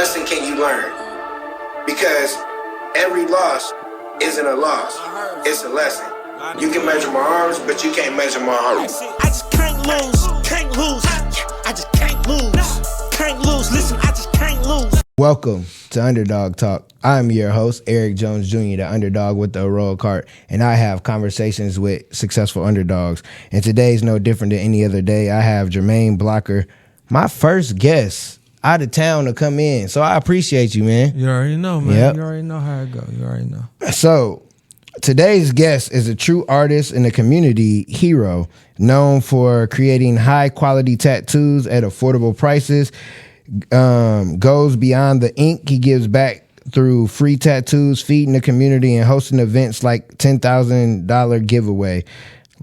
lesson can you learn? Because every loss isn't a loss. It's a lesson. You can measure my arms, but you can't measure my heart. I just can't lose. I just can't lose. Listen, I just can't lose. Welcome to Underdawg Talk. I'm your host, Eric Jones Jr., the underdog with the roll cart, and I have conversations with successful underdogs. And today's no different than any other day. I have Jermaine Blocker, my first guest out of town to come in. So I appreciate you, man. You already know, man. Yep. You already know how it go. You already know. So today's guest is a true artist and a community hero, known for creating high-quality tattoos at affordable prices. Goes beyond the ink. He gives back through free tattoos, feeding the community, and hosting events like $10,000 giveaway.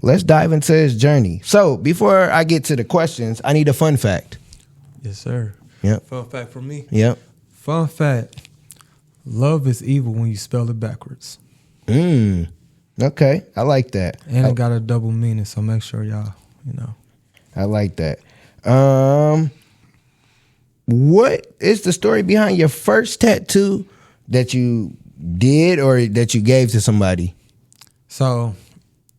Let's dive into his journey. So before I get to the questions, I need a fun fact. Yes, sir. Yep. Fun fact for me. Yep. Fun fact. Love is evil when you spell it backwards. Okay. I like that. And it got a double meaning, so make sure y'all, I like that. What is the story behind your first tattoo that you did or that you gave to somebody? So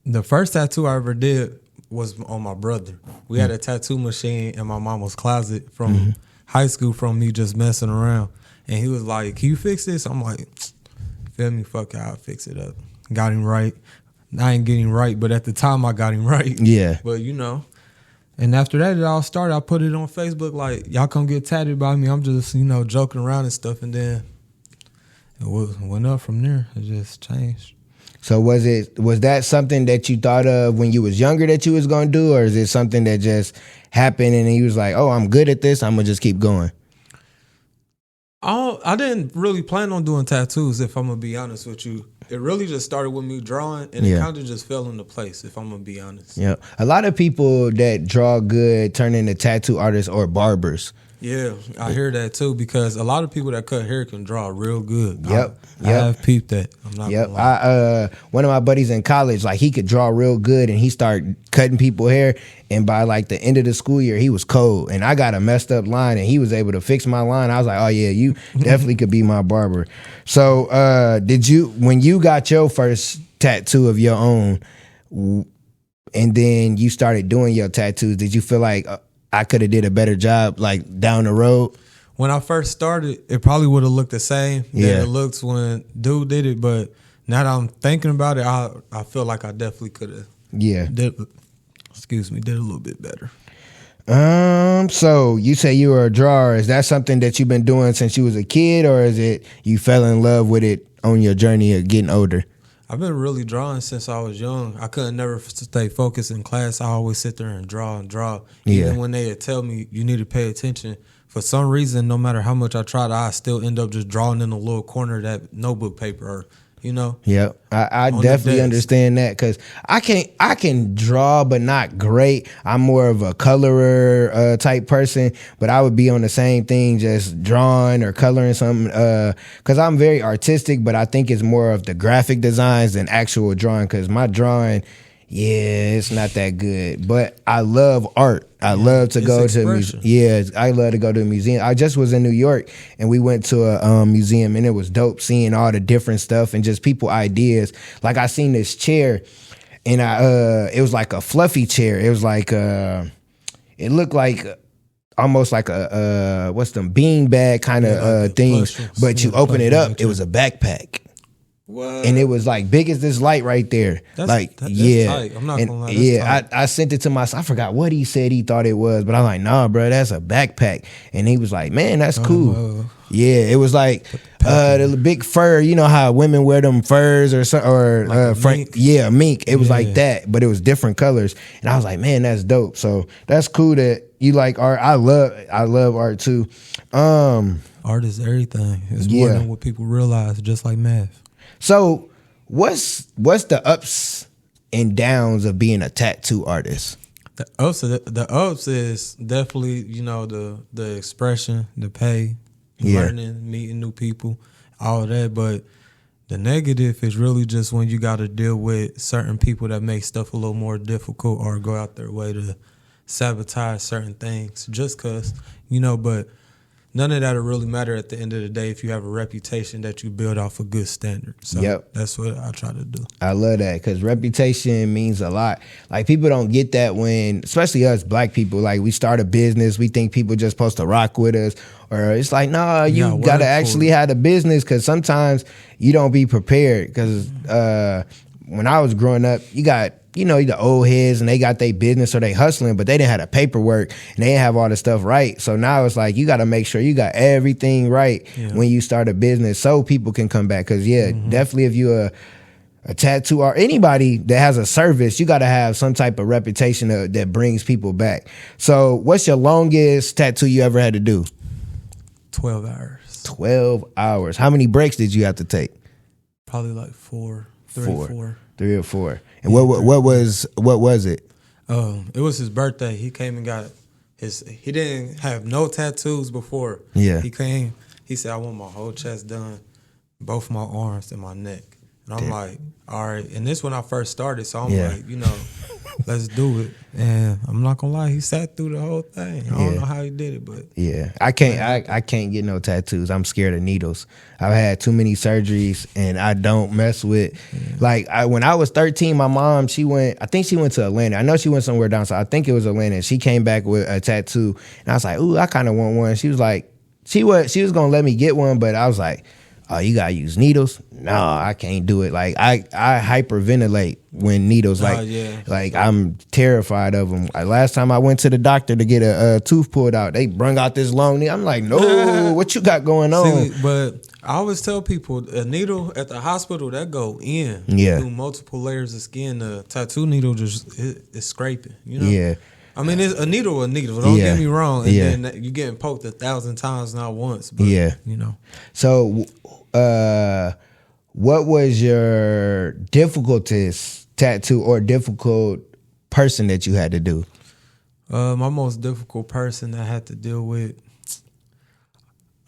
the first tattoo I ever did was on my brother. We had a tattoo machine in my mama's closet from high school from me just messing around. And he was like, "Can you fix this?" I'm like, "Feel me? Fuck it, I'll fix it up." Got him right. I ain't getting right, but at the time I got him right. Yeah. But and after that, it all started. I put it on Facebook like, y'all come get tatted by me. I'm just, joking around and stuff. And then it went up from there. It just changed. So was that something that you thought of when you was younger that you was going to do? Or is it something that just happened and you was like, oh, I'm good at this, I'm going to just keep going? I didn't really plan on doing tattoos, if I'm going to be honest with you. It really just started with me drawing, and it kind of just fell into place, if I'm going to be honest. Yeah. A lot of people that draw good turn into tattoo artists or barbers. Yeah, I hear that too, because a lot of people that cut hair can draw real good. Yep. I have peeped that. I'm not gonna lie. One of my buddies in college, like, he could draw real good, and he started cutting people hair, and by like the end of the school year, he was cold, and I got a messed up line, and he was able to fix my line. I was like, oh yeah, you definitely could be my barber. So when you got your first tattoo of your own, and then you started doing your tattoos, did you feel like I could have did a better job like down the road? When I first started, it probably would have looked the same than it looks when dude did it. But now that I'm thinking about it, I feel like I definitely could have. Yeah. Did a little bit better. So you say you were a drawer. Is that something that you've been doing since you was a kid, or is it you fell in love with it on your journey of getting older? I've been really drawing since I was young. I couldn't never stay focused in class. I always sit there and draw. Even when they would tell me you need to pay attention, for some reason, no matter how much I tried, I still end up just drawing in a little corner of that notebook paper, Yeah, I definitely understand that, because I can draw, but not great. I'm more of a colorer type person, but I would be on the same thing, just drawing or coloring something, because I'm very artistic, but I think it's more of the graphic designs than actual drawing, because my drawing, it's not that good. But I love art. I love to go to I love to go to a museum. I just was in New York, and we went to a museum, and it was dope seeing all the different stuff and just people ideas. Like, I seen this chair, and it was like a fluffy chair. It was like it looked like almost like a what's them beanbag kind of thing, but you open it up, it was a backpack. What? And it was like big as this light right there. That's tight. I'm not gonna lie. I sent it to I forgot what he said he thought it was, but I'm like, nah, bro, that's a backpack. And he was like, man, that's cool. Yeah, it was like the big fur. You know how women wear them furs or mink? Yeah, mink. It was like that, but it was different colors. And I was like, man, that's dope. So that's cool that you like art. I love art too. Art is everything. It's more than what people realize, just like math. So what's the ups and downs of being a tattoo artist? The ups is definitely, the expression, the pay, learning, meeting new people, all of that. But the negative is really just when you got to deal with certain people that make stuff a little more difficult or go out their way to sabotage certain things just because, but none of that will really matter at the end of the day if you have a reputation that you build off a good standard. So that's what I try to do. I love that because reputation means a lot. Like people don't get that when, especially us black people, like we start a business, we think people just supposed to rock with us. Or it's like, nah, you got to actually have a business because sometimes you don't be prepared. Because when I was growing up, you got, the old heads and they got their business or they hustling, but they didn't have the paperwork and they didn't have all the stuff right. So now it's like you got to make sure you got everything right when you start a business so people can come back. Because, definitely if you're a tattoo or anybody that has a service, you got to have some type of reputation that brings people back. So what's your longest tattoo you ever had to do? 12 hours. 12 hours. How many breaks did you have to take? Probably like three or four. 3 or 4. And what was it? It was his birthday. He came and got he didn't have no tattoos before. Yeah. He came, he said, I want my whole chest done, both my arms and my neck. And I'm like, all right. And this when I first started, so I'm like, let's do it. And I'm not gonna lie, he sat through the whole thing. I don't know how he did it, but I can't get no tattoos. I'm scared of needles. I've had too many surgeries, and I don't mess with. Like when I was 13, my mom I think she went to Atlanta. I know she went somewhere down south. I think it was Atlanta. She came back with a tattoo, and I was like, ooh, I kind of want one. She was like, she was gonna let me get one, but I was like, oh, you gotta use needles? No, I can't do it. Like I hyperventilate when needles. Like I'm terrified of them. Last time I went to the doctor to get a tooth pulled out, they brung out this long needle. I'm like, no, what you got going on? See, but I always tell people a needle at the hospital that go in through multiple layers of skin. The tattoo needle just is scraping. Yeah. I mean, it's a needle. Don't get me wrong. And then you're getting poked 1,000 times, not once. But, So, what was your difficultest tattoo or difficult person that you had to do? My most difficult person I had to deal with,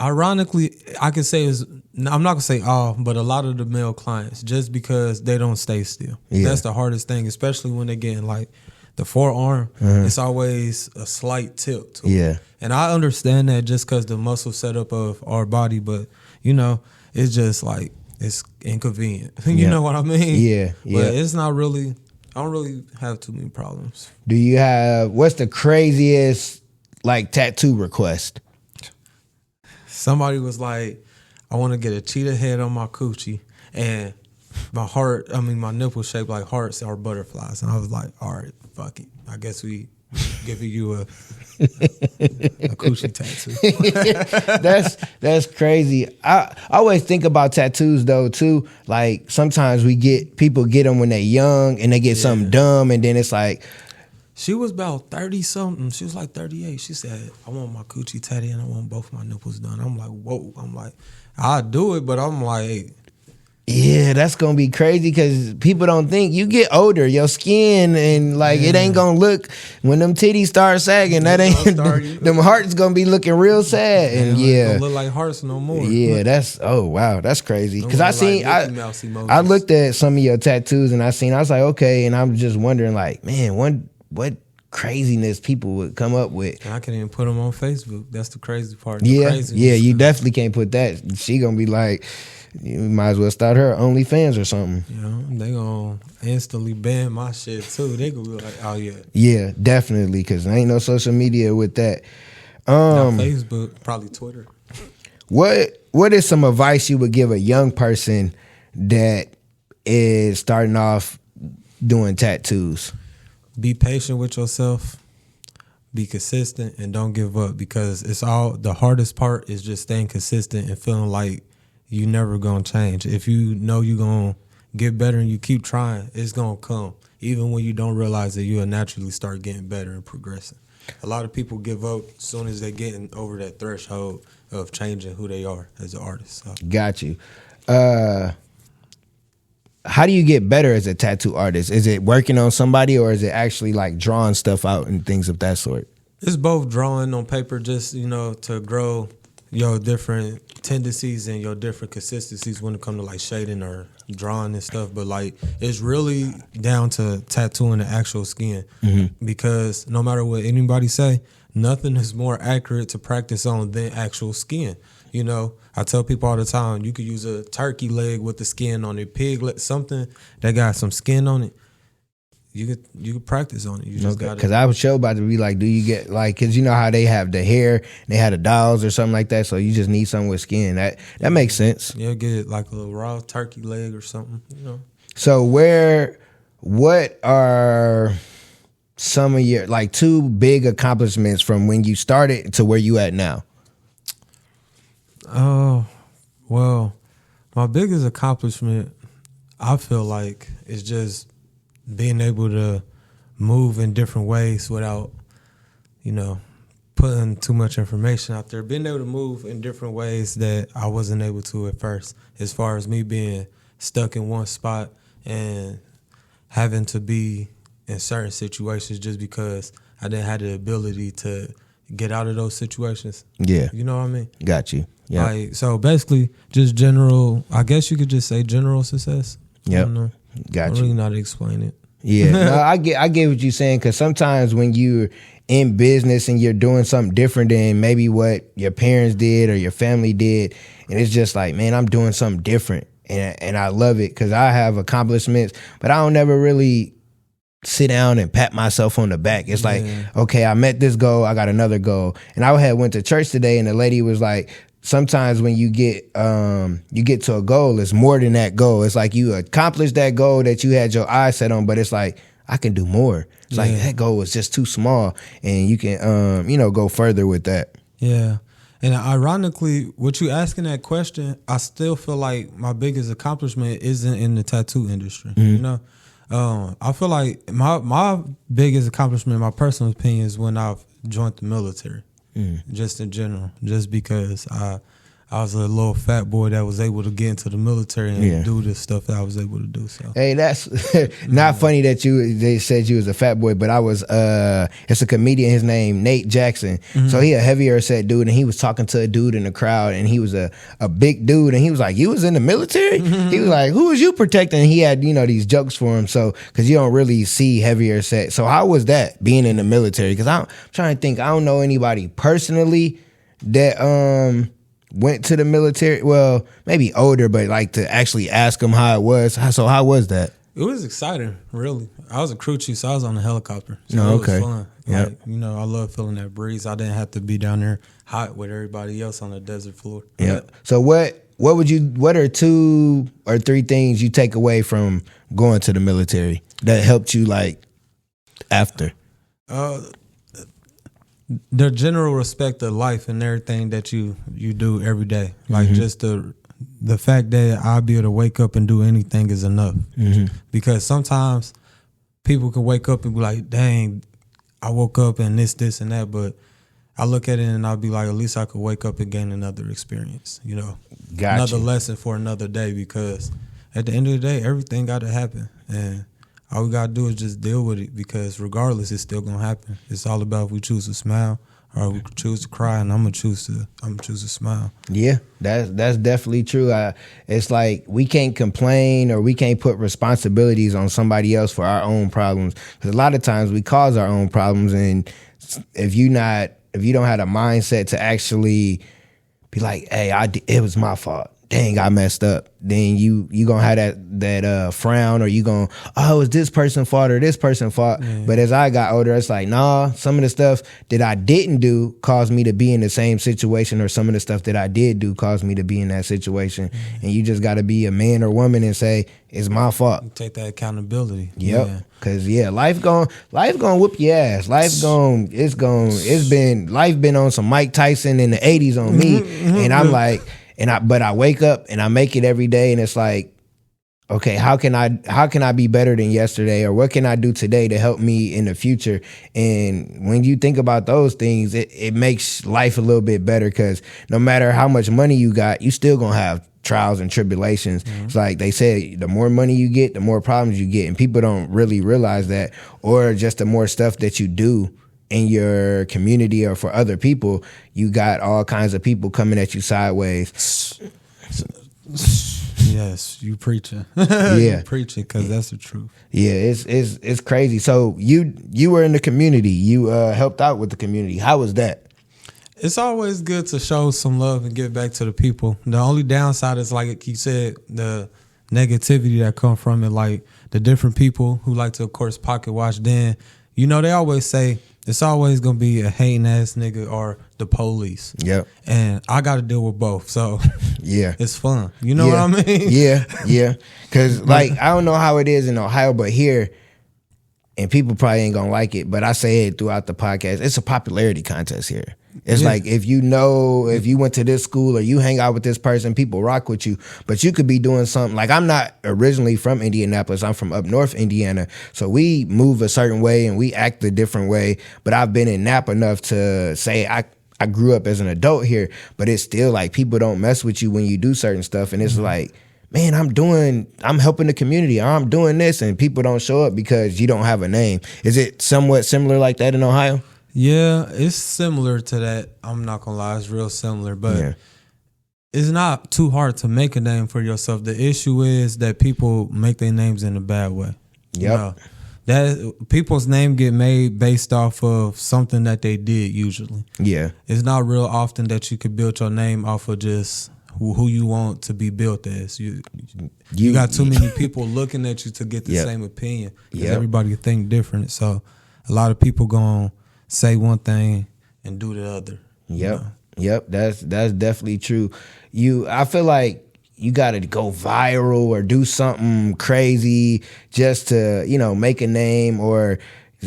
ironically, I can say I'm not gonna say all, but a lot of the male clients, just because they don't stay still. That's the hardest thing, especially when they're getting like the forearm. It's always a slight tilt to it. And I understand that just because the muscle setup of our body, but it's just like it's inconvenient. You know what I mean? But it's not really. I don't really have too many problems. What's the craziest like tattoo request? Somebody was like, I want to get a cheetah head on my coochie and my nipple shaped like hearts or butterflies. And I was like, all right, fuck it. I guess we giving you a coochie tattoo. That's crazy. I always think about tattoos though too. Like sometimes people get them when they're young and they get something dumb, and then it's like. She was about 30 something. She was like 38. She said, I want my coochie tatted and I want both my nipples done. I'm like, whoa. I'm like, I'll do it, but I'm like, yeah, that's gonna be crazy because people don't think you get older, your skin and like it ain't gonna look when them titties start sagging. That ain't them hearts gonna be looking real sad, and don't look like hearts no more. Yeah, that's that's crazy. Because I looked at some of your tattoos and I was like, okay, and I'm just wondering like, man, what craziness people would come up with. I can't even put them on Facebook. That's the crazy part. You definitely can't put that. She gonna be like. You might as well start her OnlyFans or something. They gonna instantly ban my shit too. They gonna be like, oh yeah. Yeah, definitely, because there ain't no social media with that. Not Facebook, probably Twitter. What is some advice you would give a young person that is starting off doing tattoos? Be patient with yourself. Be consistent and don't give up, because the hardest part is just staying consistent and feeling like you never gonna change. If you know you're gonna get better and you keep trying, it's gonna come. Even when you don't realize that you'll naturally start getting better and progressing. A lot of people give up as soon as they're getting over that threshold of changing who they are as an artist. So. Got you. How do you get better as a tattoo artist? Is it working on somebody or is it actually like drawing stuff out and things of that sort? It's both drawing on paper just, to grow your different tendencies and your different consistencies when it comes to like shading or drawing and stuff. But like it's really down to tattooing the actual skin, because no matter what anybody say, nothing is more accurate to practice on than actual skin. You know, I tell people all the time, you could use a turkey leg with the skin on it, pig leg, something that got some skin on it. You could practice on it. You just got because I was sure about to be like, do you get like, because you know how they have the hair, they had the dolls or something like that, so you just need something with skin. That makes sense. Yeah, get like a little raw turkey leg or something. You know. So what are some of your like 2 big accomplishments from when you started to where you at now? Oh, well, my biggest accomplishment, I feel like, is just being able to move in different ways without, you know, putting too much information out there. Being able to move in different ways that I wasn't able to at first, as far as me being stuck in one spot and having to be in certain situations just because I didn't have the ability to get out of those situations. Yeah. You know what I mean? Got you. Yeah. Like, so basically, just general, I guess you could just say general success. Yep. I don't know. Got I you. really know how to explain it. Yeah, no, I get what you're saying, because sometimes when you're in business and you're doing something different than maybe what your parents did or your family did, and it's just like, man, I'm doing something different, and I love it because I have accomplishments, but I don't ever really sit down and pat myself on the back. It's like, okay, I met this goal, I got another goal. And I had went to church today, and the lady was like, sometimes when you get to a goal, it's more than that goal. It's like you accomplished that goal that you had your eyes set on, but it's like, I can do more. It's like that goal was just too small, and you can go further with that. Yeah. And ironically, with you asking that question, I still feel like my biggest accomplishment isn't in the tattoo industry. Mm-hmm. You know, I feel like my biggest accomplishment, in my personal opinion, is when I've joined the military. Just in general, just because I was a little fat boy that was able to get into the military and do the stuff that I was able to do. So hey, that's not funny that they said you was a fat boy, but I was it's a comedian, his name Nate Jackson. Mm-hmm. So he a heavier set dude, and he was talking to a dude in the crowd, and he was a big dude, and he was like, you was in the military? Mm-hmm. He was like, who was you protecting? And he had these jokes for him, so because you don't really see heavier set. So how was that being in the military? Because I'm trying to think, I don't know anybody personally that went to the military. Well, maybe older, but like to actually ask them how it was. So how was that? It was exciting, really. I was a crew chief, so I was on a helicopter. So it was fun. Like, I love feeling that breeze. I didn't have to be down there hot with everybody else on the desert floor. Yeah. So what are 2 or 3 things you take away from going to the military that helped you like after? The general respect of life and everything that you do every day. Like just the fact that I'll be able to wake up and do anything is enough. Mm-hmm. Because sometimes people can wake up and be like, dang, I woke up and this and that, but I look at it and I'll be like, at least I could wake up and gain another experience, another lesson for another day, because at the end of the day, everything got to happen. And all we got to do is just deal with it, because regardless, it's still going to happen. It's all about if we choose to smile or we choose to cry, and I'm gonna choose to smile. Yeah, that's definitely true. It's like we can't complain or we can't put responsibilities on somebody else for our own problems, because a lot of times we cause our own problems. And if you don't have a mindset to actually be like, hey, it was my fault. Dang, I messed up. Then you gonna have that frown, or you gonna, oh, it's this person's fault or this person's fault. Mm. But as I got older, it's like, nah, some of the stuff that I didn't do caused me to be in the same situation, or some of the stuff that I did do caused me to be in that situation. Mm. And you just gotta be a man or woman and say, it's my fault. You take that accountability. Yep. Yeah. Cause life gon' whoop your ass. Life been on some Mike Tyson in the 80s on me. And I'm like, but I wake up and I make it every day, and it's like, okay, how can I be better than yesterday, or what can I do today to help me in the future? And when you think about those things, it makes life a little bit better, because no matter how much money you got, you still gonna have trials and tribulations. Mm-hmm. It's like they say, the more money you get, the more problems you get, and people don't really realize that, or just the more stuff that you do in your community or for other people, you got all kinds of people coming at you sideways. Yes, you preaching. Yeah, you preaching because that's the truth. Yeah, it's crazy. So you were in the community. You helped out with the community. How was that? It's always good to show some love and give back to the people. The only downside is, like you said, the negativity that come from it, like the different people who like to, of course, pocket watch. Then, they always say it's always going to be a hating ass nigga or the police. Yep. And I got to deal with both. So, yeah, it's fun. You know what I mean? Yeah. Because, like, I don't know how it is in Ohio, but here, and people probably ain't going to like it, but I say it throughout the podcast, it's a popularity contest here. It's like if you went to this school or you hang out with this person, people rock with you. But you could be doing something. Like, I'm not originally from Indianapolis. I'm from up north Indiana. So we move a certain way and we act a different way. But I've been in Napa enough to say I grew up as an adult here. But it's still like people don't mess with you when you do certain stuff. And it's like, man, I'm helping the community. Or I'm doing this. And people don't show up because you don't have a name. Is it somewhat similar like that in Ohio? Yeah, it's similar to that. I'm not gonna lie, it's real similar, but it's not too hard to make a name for yourself. The issue is that people make their names in a bad way. Yep. That people's name get made based off of something that they did usually. Yeah. It's not real often that you could build your name off of just who you want to be built as. You got too many people looking at you to get the same opinion. Because everybody think different. So a lot of people gonna say one thing and do the other. Yep. That's definitely true. I feel like you gotta go viral or do something crazy just to, make a name or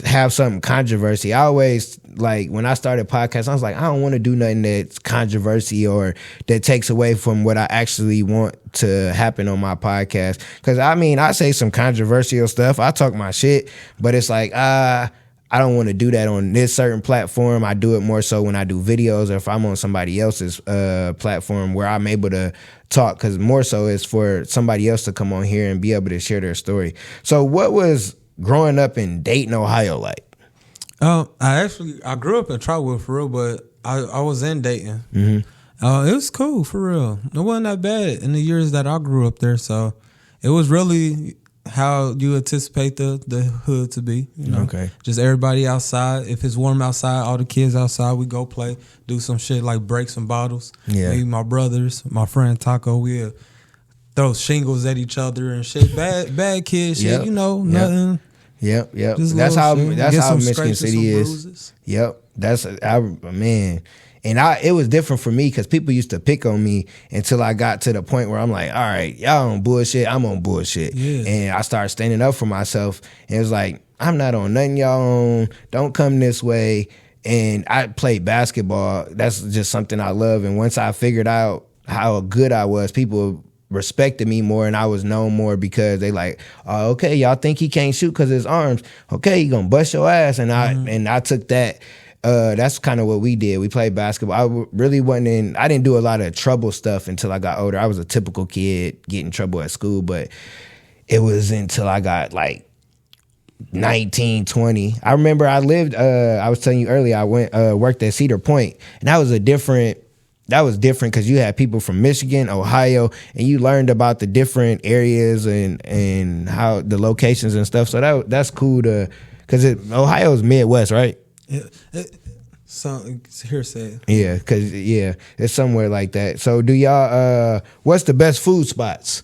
have some controversy. I always, like, when I started podcasts, I was like, I don't want to do nothing that's controversy or that takes away from what I actually want to happen on my podcast. Because I say some controversial stuff. I talk my shit, but it's like, I don't want to do that on this certain platform. I do it more so when I do videos or if I'm on somebody else's platform where I'm able to talk, because more so it's for somebody else to come on here and be able to share their story. So what was growing up in Dayton, Ohio like? I grew up in Trotwood for real, but I was in Dayton. Mm-hmm. It was cool for real. It wasn't that bad in the years that I grew up there. So it was really how you anticipate the hood to be, Okay. Just everybody outside. If it's warm outside, all the kids outside, we go play, do some shit like break some bottles. Yeah. Me, my brothers, my friend Taco, we'll throw shingles at each other and shit. Bad kid shit, nothing. Yep. That's how Michigan City is. Bruises. Yep. Man. And it was different for me because people used to pick on me until I got to the point where I'm like, all right, y'all on bullshit, I'm on bullshit. Yeah. And I started standing up for myself. And it was like, I'm not on nothing y'all on. Don't come this way. And I played basketball. That's just something I love. And once I figured out how good I was, people respected me more and I was known more because they like, oh, okay, y'all think he can't shoot because his arms. Okay, he gonna bust your ass. And I took that. That's kind of what we did. We played basketball. I really I didn't do a lot of trouble stuff until I got older. I was a typical kid, get in trouble at school, but it was until I got like 19, 20. I remember I was telling you earlier, I went, worked at Cedar Point, and that was different because you had people from Michigan, Ohio, and you learned about the different areas and how the locations and stuff. So that's cool because Ohio's Midwest, right? Yeah, so hearsay. Yeah, because it's somewhere like that. So do y'all? What's the best food spots?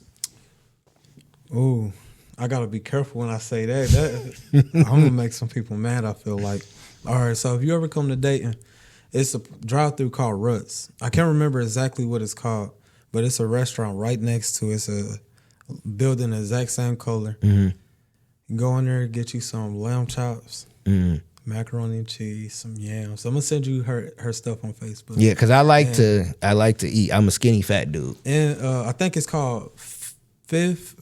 Ooh, I gotta be careful when I say that. I'm gonna make some people mad. I feel like. All right, so if you ever come to Dayton, it's a drive-through called Ruts. I can't remember exactly what it's called, but it's a restaurant right next to it. It's a building the exact same color. Mm-hmm. You go in there, get you some lamb chops. Mm-hmm. Macaroni and cheese, some yams. So I'm gonna send you her stuff on Facebook. Yeah, because I like to eat. I'm a skinny fat dude. And I think it's called Fifth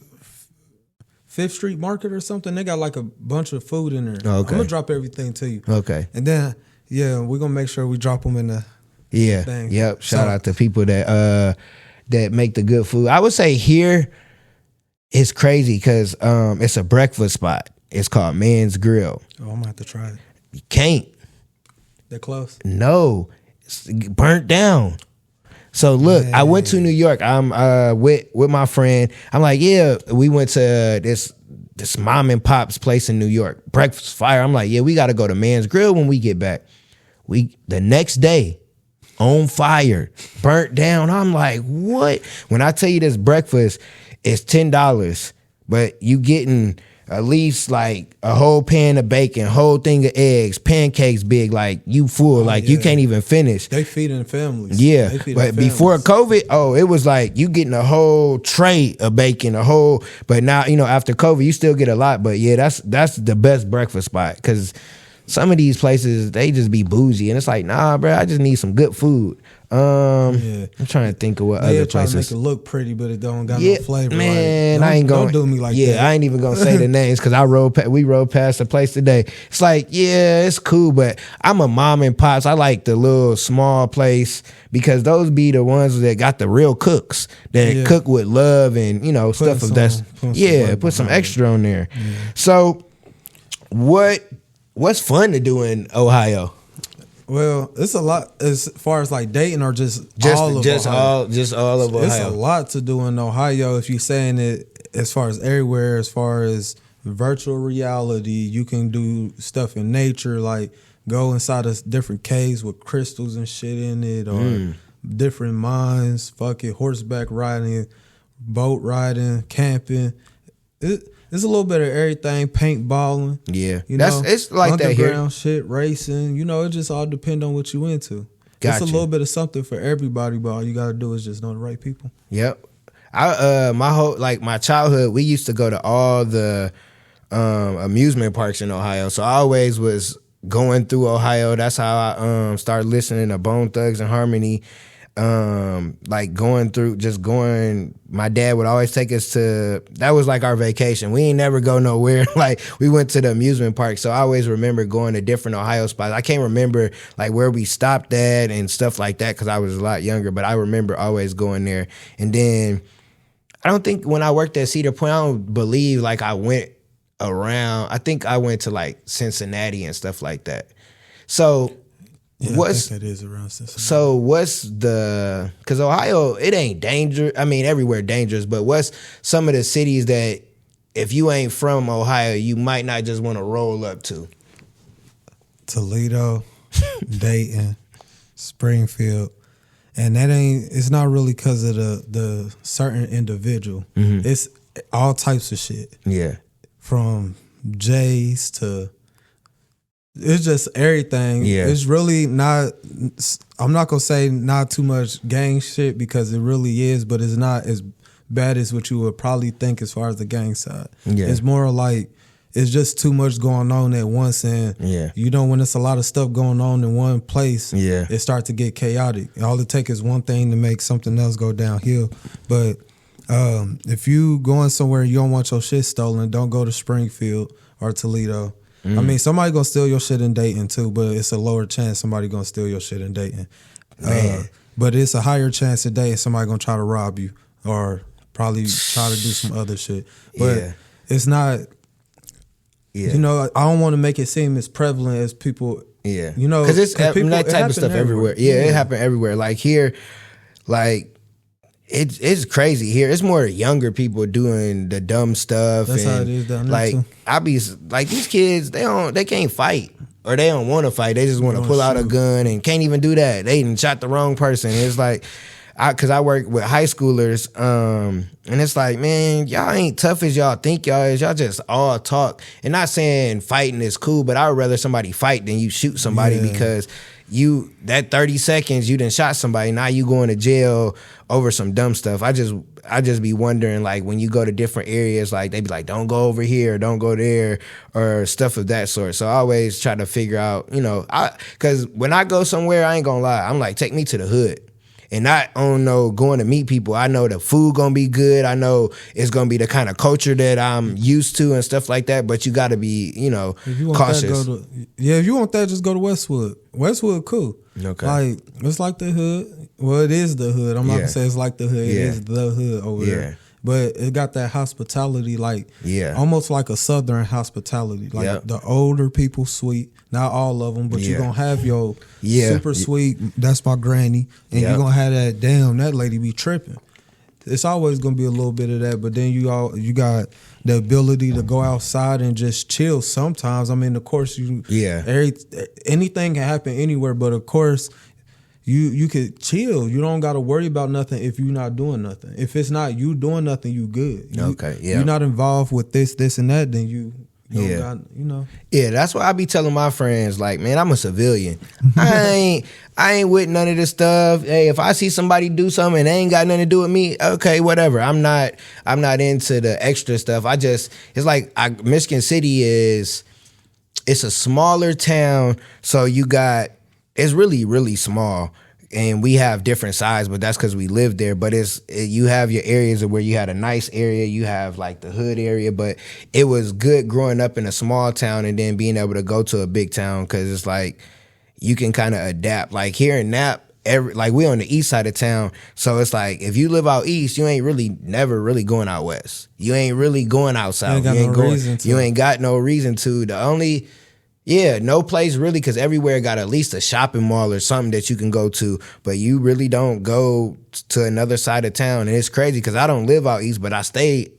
Street Market or something. They got like a bunch of food in there. Okay. I'm gonna drop everything to you. Okay. And then we're gonna make sure we drop them in the thing. Yep. Shout out to people that make the good food. I would say here it's crazy because it's a breakfast spot. It's called Man's Grill. Oh, I'm gonna have to try it. You can't. They're close? No. It's burnt down. So look, Man. I went to New York. I'm with my friend. I'm like, yeah, we went to this mom and pop's place in New York. Breakfast fire. I'm like, yeah, we got to go to Man's Grill when we get back. The next day, on fire, burnt down. I'm like, what? When I tell you this breakfast is $10, but you getting at least like a whole pan of bacon, whole thing of eggs, pancakes big, like you full, like you can't even finish. They feeding families. Yeah, but before COVID, it was like you getting a whole tray of bacon, but now, after COVID, you still get a lot, but yeah, that's the best breakfast spot, because some of these places, they just be bougie, and it's like, nah, bro, I just need some good food. I'm trying to think of what other places. To make it look pretty, but it don't got no flavor. Man, don't do me like that. Yeah, I ain't even gonna say the names, because we rode past the place today. It's like, yeah, it's cool, but I'm a mom and pops. I like the little small place, because those be the ones that got the real cooks that cook with love and stuff of that. Put some extra on there. Yeah. So, what's fun to do in Ohio? Well, it's a lot as far as like Dayton or just all of Ohio. Just all of Ohio. It's a lot to do in Ohio. If you're saying it as far as everywhere, as far as virtual reality, you can do stuff in nature, like go inside of different caves with crystals and shit in it, or different mines, horseback riding, boat riding, camping. It's a little bit of everything, paintballing. Yeah. It's like that here. Underground shit, racing. It just all depends on what you into. Gotcha. It's a little bit of something for everybody, but all you got to do is just know the right people. Yep. My childhood, we used to go to all the amusement parks in Ohio. So I always was going through Ohio. That's how I started listening to Bone Thugs and Harmony. My dad would always take us that was like our vacation. We ain't never go nowhere. Like, we went to the amusement park. So I always remember going to different Ohio spots. I can't remember like where we stopped at and stuff like that, because I was a lot younger, but I remember always going there. And then I don't think when I worked at Cedar Point, I don't believe like I went around. I think I went to like Cincinnati and stuff like that. So I think that is around Cincinnati. So because Ohio, it ain't dangerous. I mean, everywhere dangerous, but what's some of the cities that if you ain't from Ohio, you might not just want to roll up to? Toledo, Dayton, Springfield. And it's not really because of the certain individual. Mm-hmm. It's all types of shit. Yeah. From J's to... It's just everything. Yeah. It's really not, I'm not going to say not too much gang shit, because it really is, but it's not as bad as what you would probably think as far as the gang side. Yeah. It's more like, it's just too much going on at once. And, when it's a lot of stuff going on in one place, it starts to get chaotic. All it takes is one thing to make something else go downhill. But if you going somewhere and you don't want your shit stolen, don't go to Springfield or Toledo. I mean, somebody gonna steal your shit in Dayton too, but it's a lower chance somebody gonna steal your shit in Dayton. But it's a higher chance today somebody gonna try to rob you or probably try to do some other shit. But it's not. I don't want to make it seem as prevalent as people. Yeah, because it's that type of stuff everywhere. Yeah, it happened everywhere. Like here, like. It's crazy here. It's more younger people doing the dumb stuff. That's how it is down there too. I be like, these kids, they can't fight, or they don't want to fight. They just want to pull out a gun and can't even do that. They even shot the wrong person. It's like, because I work with high schoolers, and it's like, man, y'all ain't tough as y'all think y'all is. Y'all just all talk. And not saying fighting is cool, but I would rather somebody fight than you shoot somebody, because that 30 seconds you done shot somebody, now you going to jail over some dumb stuff. I just be wondering, like, when you go to different areas, like they be like, don't go over here, don't go there, or stuff of that sort. So I always try to figure out, because when I go somewhere, I ain't gonna lie, I'm like, take me to the hood. And not on going to meet people. I know the food gonna be good. I know it's gonna be the kind of culture that I'm used to and stuff like that. But you gotta be, cautious. If you want that, just go to Westwood. Westwood, cool. Okay. Like, it's like the hood. Well, it is the hood. I'm not gonna say it's like the hood. It is the hood over there. but it got that hospitality, like Yeah. almost like a Southern hospitality. Like the older people sweet, not all of them, but you're gonna have your super sweet. That's my granny, and you're gonna have that. Damn, that lady be tripping. It's always gonna be a little bit of that, but then you got the ability to go outside and just chill. Sometimes, I mean, of course, anything can happen anywhere, but of course, you could chill. You don't got to worry about nothing if you're not doing nothing. If it's not you doing nothing, you good. You're not involved with this, and that, then you got, Yeah, that's why I be telling my friends, like, man, I'm a civilian. I ain't with none of this stuff. Hey, if I see somebody do something and they ain't got nothing to do with me, okay, whatever. I'm not into the extra stuff. It's like Michigan City it's a smaller town, so it's really, really small. And we have different sides, but that's because we live there. But you have your areas of where you had a nice area, you have like the hood area. But it was good growing up in a small town and then being able to go to a big town, because it's like you can kind of adapt. Like here in Nap, we on the east side of town, so it's like if you live out east, you ain't never really going out west. You ain't really going out south. You ain't got no reason to. The only no place really, because everywhere got at least a shopping mall or something that you can go to, but you really don't go to another side of town. And it's crazy because I don't live out east, but I stay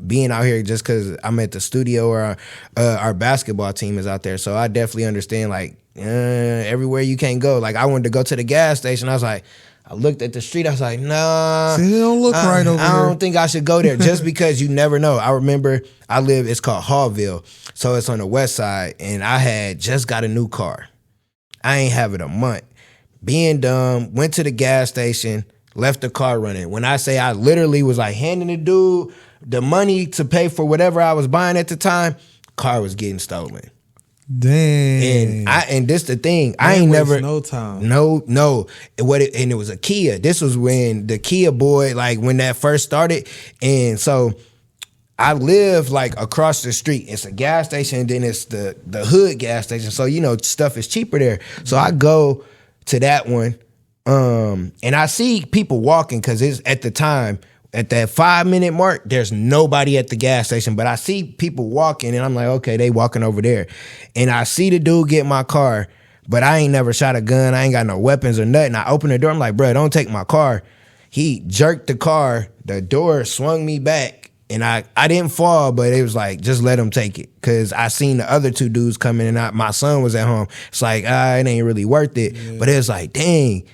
being out here just because I'm at the studio, or our basketball team is out there. So I definitely understand, like, everywhere you can't go. Like, I wanted to go to the gas station. I looked at the street. I was like, nah. See, it don't look right over I here. don't think I should go there, just because you never know. I remember it's called Hallville. So it's on the west side, and I had just got a new car. I ain't have it a month. Being dumb, went to the gas station, left the car running. When I say I literally was like handing the dude the money to pay for whatever I was buying at the time, car was getting stolen. Dang. And this the thing. I ain't never no time. No. And it was a Kia. This was when the Kia boy, like when that first started. And so I live like across the street. It's a gas station, and then it's the hood gas station. So stuff is cheaper there. So I go to that one, and I see people walking, because it's at the time. At that 5-minute mark, there's nobody at the gas station, but I see people walking, and I'm like, okay, they walking over there. And I see the dude get my car, but I ain't never shot a gun. I ain't got no weapons or nothing. I open the door. I'm like, bro, don't take my car. He jerked the car. The door swung me back, and I didn't fall, but it was like, just let him take it, because I seen the other two dudes coming, and my son was at home. It's like, it ain't really worth it. Yeah. But it was like, dang,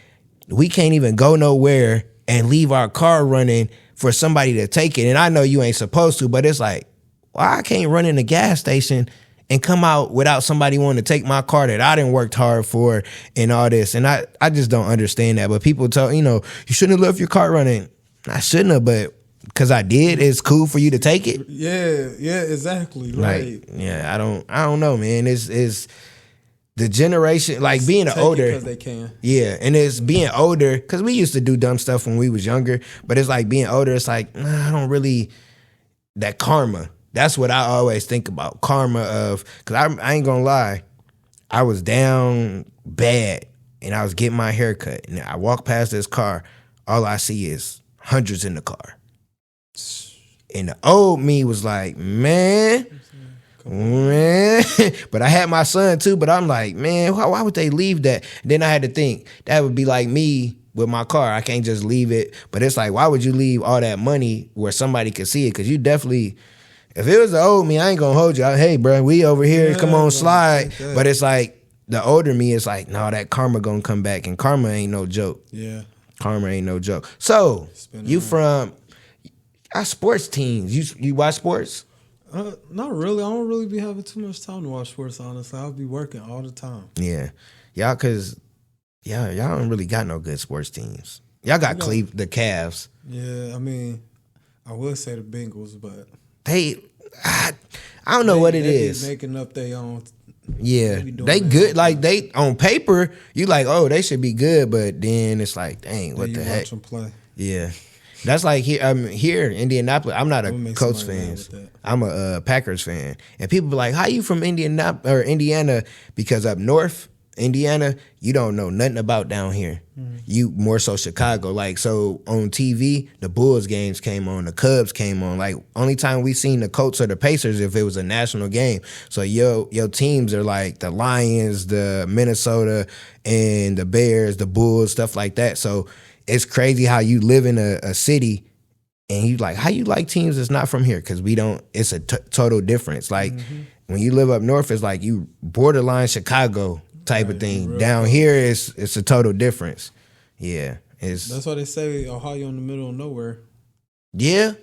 we can't even go nowhere and leave our car running for somebody to take it. And I know you ain't supposed to, but it's like, well, I can't run in the gas station and come out without somebody wanting to take my car that I done worked hard for and all this. And I just don't understand that. But people tell, you shouldn't have left your car running. I shouldn't have, but because I did, it's cool for you to take it. Yeah, exactly. Right. I don't know, man. It's the generation, like being older, because they can. Yeah, and it's being older, because we used to do dumb stuff when we was younger, but it's like being older, it's like, I don't really, that karma. That's what I always think about, karma of, because I ain't gonna lie, I was down bad, and I was getting my hair cut, and I walk past this car, all I see is hundreds in the car. And the old me was like, man. But I had my son too, but I'm like, man, why would they leave that? And then I had to think, that would be like me with my car. I can't just leave it. But it's like, why would you leave all that money where somebody could see it? Because you definitely, if it was the old me, I ain't gonna hold you. Hey, bro, we over here, come on, slide. But it's like, the older me is like, no, that karma gonna come back, and karma ain't no joke. Yeah, karma ain't no joke. So you from our sports teams? You watch sports? Not really. I don't really be having too much time to watch sports, honestly. I'll be working all the time. Yeah. Y'all don't really got no good sports teams. Y'all got the Cavs. Yeah, I mean, I would say the Bengals, but I don't know what it is. Be making up their own. Yeah, they good. Like, they on paper, you like, oh, they should be good, but then it's like, dang, what the heck? Watch them play. Yeah. That's like here in Indianapolis. I'm not a Colts fan. I'm a Packers fan. And people be like, how you from Indiana? Because up north, Indiana, you don't know nothing about down here. You more so Chicago. Like, so on TV, the Bulls games came on, the Cubs came on. Like, only time we seen the Colts or the Pacers if it was a national game. So your teams are like the Lions, the Minnesota, and the Bears, the Bulls, stuff like that. So it's crazy how you live in a city and you like, how you like teams that's not from here? Because we don't, it's a total difference. Like, when you live up north, it's like you borderline Chicago type of thing. Down here, it's a total difference. Yeah, that's why they say Ohio in the middle of nowhere. Yeah,